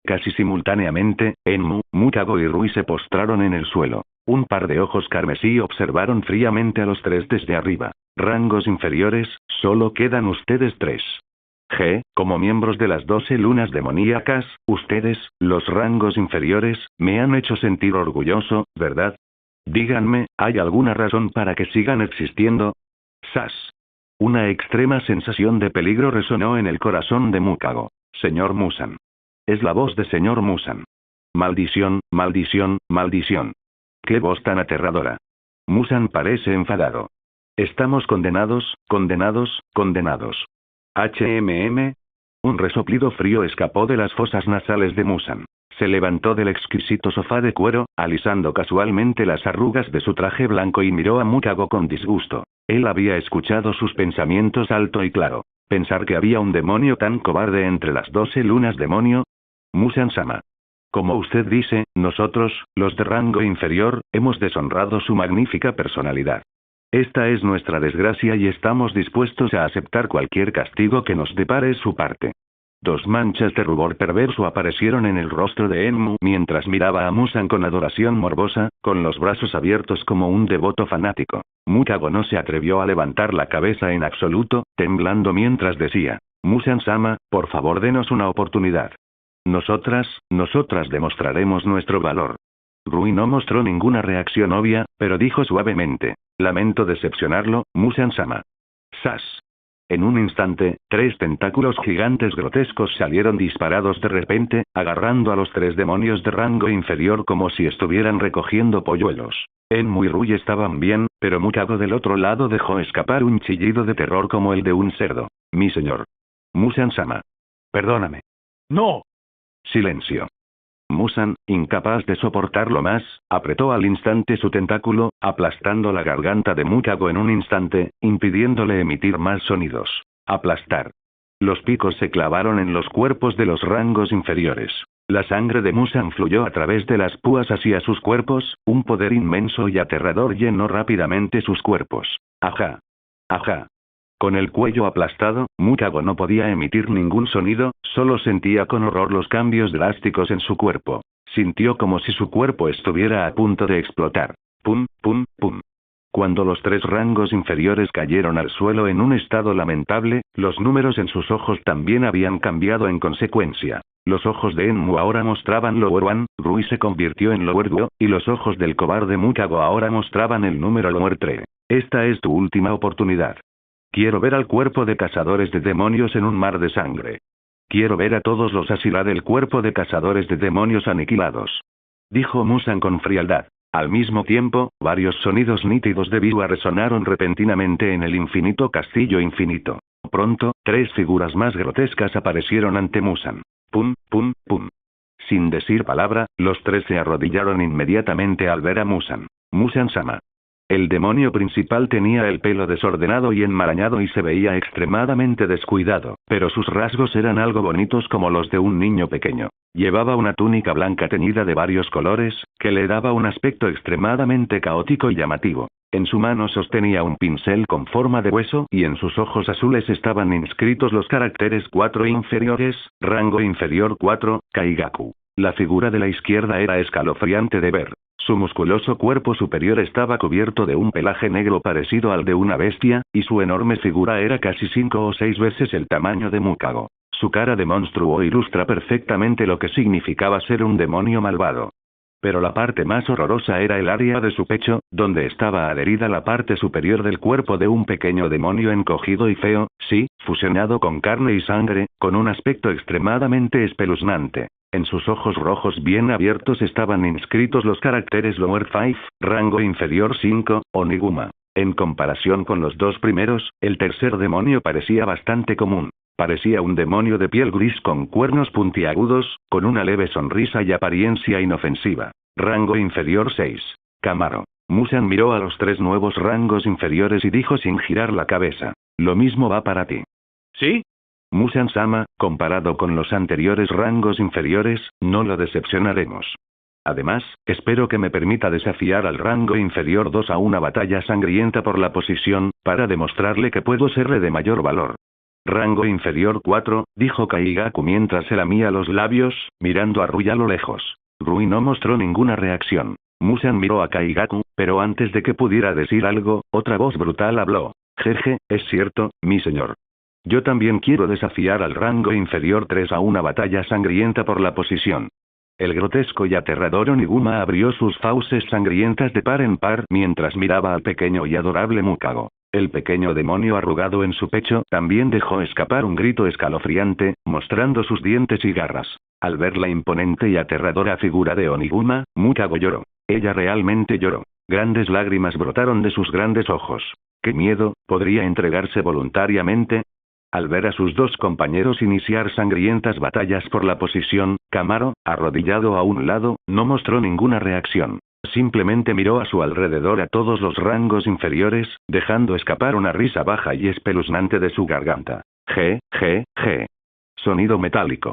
[SPEAKER 2] Casi simultáneamente, Enmu, Mukago y Rui se postraron en el suelo. Un par de ojos carmesí observaron fríamente a los 3 desde arriba. Rangos inferiores, solo quedan ustedes 3. Como miembros de las 12 lunas demoníacas, ustedes, los rangos inferiores, me han hecho sentir orgulloso, ¿verdad? Díganme, ¿hay alguna razón para que sigan existiendo? ¡Sas! Una extrema sensación de peligro resonó en el corazón de Mukago. Señor Musan. Es la voz de señor Musan. Maldición, maldición, maldición. ¡Qué voz tan aterradora! Musan parece enfadado. Estamos condenados, condenados, condenados. Un resoplido frío escapó de las fosas nasales de Musan. Se levantó del exquisito sofá de cuero, alisando casualmente las arrugas de su traje blanco y miró a Mukago con disgusto. Él había escuchado sus pensamientos alto y claro. Pensar que había un demonio tan cobarde entre las 12 lunas demonio. Musan-sama. Como usted dice, nosotros, los de rango inferior, hemos deshonrado su magnífica personalidad. Esta es nuestra desgracia y estamos dispuestos a aceptar cualquier castigo que nos depare su parte. 2 manchas de rubor perverso aparecieron en el rostro de Enmu mientras miraba a Musan con adoración morbosa, con los brazos abiertos como un devoto fanático. Mukago no se atrevió a levantar la cabeza en absoluto, temblando mientras decía, Musan-sama, por favor denos una oportunidad. Nosotras demostraremos nuestro valor. Rui no mostró ninguna reacción obvia, pero dijo suavemente, lamento decepcionarlo, Musan-sama. ¡Sas! En un instante, 3 tentáculos gigantes grotescos salieron disparados de repente, agarrando a los 3 demonios de rango inferior como si estuvieran recogiendo polluelos. Enmu y Rui estaban bien, pero Mukago del otro lado dejó escapar un chillido de terror como el de un cerdo. Mi señor. Musan-sama. Perdóname. No. Silencio. Musan, incapaz de soportarlo más, apretó al instante su tentáculo, aplastando la garganta de Mukago en un instante, impidiéndole emitir más sonidos. Aplastar. Los picos se clavaron en los cuerpos de los rangos inferiores. La sangre de Musan fluyó a través de las púas hacia sus cuerpos, un poder inmenso y aterrador llenó rápidamente sus cuerpos. Ajá. Ajá. Con el cuello aplastado, Mukago no podía emitir ningún sonido, solo sentía con horror los cambios drásticos en su cuerpo. Sintió como si su cuerpo estuviera a punto de explotar. Pum, pum, pum. Cuando los 3 rangos inferiores cayeron al suelo en un estado lamentable, los números en sus ojos también habían cambiado en consecuencia. Los ojos de Enmu ahora mostraban Lower One, Rui se convirtió en Lower Duo, y los ojos del cobarde Mukago ahora mostraban el número Lower 3. Esta es tu última oportunidad. Quiero ver al cuerpo de cazadores de demonios en un mar de sangre. Quiero ver a todos los Asira del cuerpo de cazadores de demonios aniquilados. Dijo Musan con frialdad. Al mismo tiempo, varios sonidos nítidos de Biwa resonaron repentinamente en el infinito castillo infinito. Pronto, 3 figuras más grotescas aparecieron ante Musan. Pum, pum, pum. Sin decir palabra, los 3 se arrodillaron inmediatamente al ver a Musan. Musan-sama. El demonio principal tenía el pelo desordenado y enmarañado y se veía extremadamente descuidado, pero sus rasgos eran algo bonitos como los de un niño pequeño. Llevaba una túnica blanca teñida de varios colores, que le daba un aspecto extremadamente caótico y llamativo. En su mano sostenía un pincel con forma de hueso y en sus ojos azules estaban inscritos los caracteres 4 inferiores, rango inferior 4, Kaigaku. La figura de la izquierda era escalofriante de ver. Su musculoso cuerpo superior estaba cubierto de un pelaje negro parecido al de una bestia, y su enorme figura era casi 5 o 6 veces el tamaño de Mukago. Su cara de monstruo ilustra perfectamente lo que significaba ser un demonio malvado. Pero la parte más horrorosa era el área de su pecho, donde estaba adherida la parte superior del cuerpo de un pequeño demonio encogido y feo, sí, fusionado con carne y sangre, con un aspecto extremadamente espeluznante. En sus ojos rojos bien abiertos estaban inscritos los caracteres Lower 5, rango inferior 5, Oniguma. En comparación con los 2 primeros, el tercer demonio parecía bastante común. Parecía un demonio de piel gris con cuernos puntiagudos, con una leve sonrisa y apariencia inofensiva. Rango inferior 6. Camaro. Musan miró a los 3 nuevos rangos inferiores y dijo sin girar la cabeza. Lo mismo va para ti.
[SPEAKER 3] ¿Sí?
[SPEAKER 2] Musan-sama, comparado con los anteriores rangos inferiores, no lo decepcionaremos. Además, espero que me permita desafiar al rango inferior 2 a una batalla sangrienta por la posición, para demostrarle que puedo serle de mayor valor. Rango inferior 4, dijo Kaigaku mientras se lamía los labios, mirando a Rui a lo lejos. Rui no mostró ninguna reacción. Musan miró a Kaigaku, pero antes de que pudiera decir algo, otra voz brutal habló. Jeje, es cierto, mi señor. Yo también quiero desafiar al rango inferior 3 a una batalla sangrienta por la posición. El grotesco y aterrador Oniguma abrió sus fauces sangrientas de par en par mientras miraba al pequeño y adorable Mukago. El pequeño demonio arrugado en su pecho también dejó escapar un grito escalofriante, mostrando sus dientes y garras. Al ver la imponente y aterradora figura de Oniguma, Mukago lloró. Ella realmente lloró. Grandes lágrimas brotaron de sus grandes ojos. ¡Qué miedo! ¿Podría entregarse voluntariamente? Al ver a sus 2 compañeros iniciar sangrientas batallas por la posición, Camaro, arrodillado a un lado, no mostró ninguna reacción. Simplemente miró a su alrededor a todos los rangos inferiores, dejando escapar una risa baja y espeluznante de su garganta. G. Sonido metálico.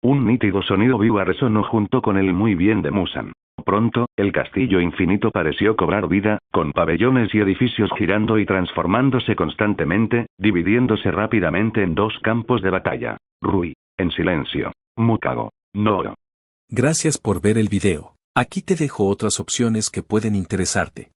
[SPEAKER 2] Un nítido sonido vivo resonó junto con el muy bien de Musan. Pronto, el castillo infinito pareció cobrar vida, con pabellones y edificios girando y transformándose constantemente, dividiéndose rápidamente en 2 campos de batalla. Rui. En silencio. Mukago. No.
[SPEAKER 1] Gracias por ver el video. Aquí te dejo otras opciones que pueden interesarte.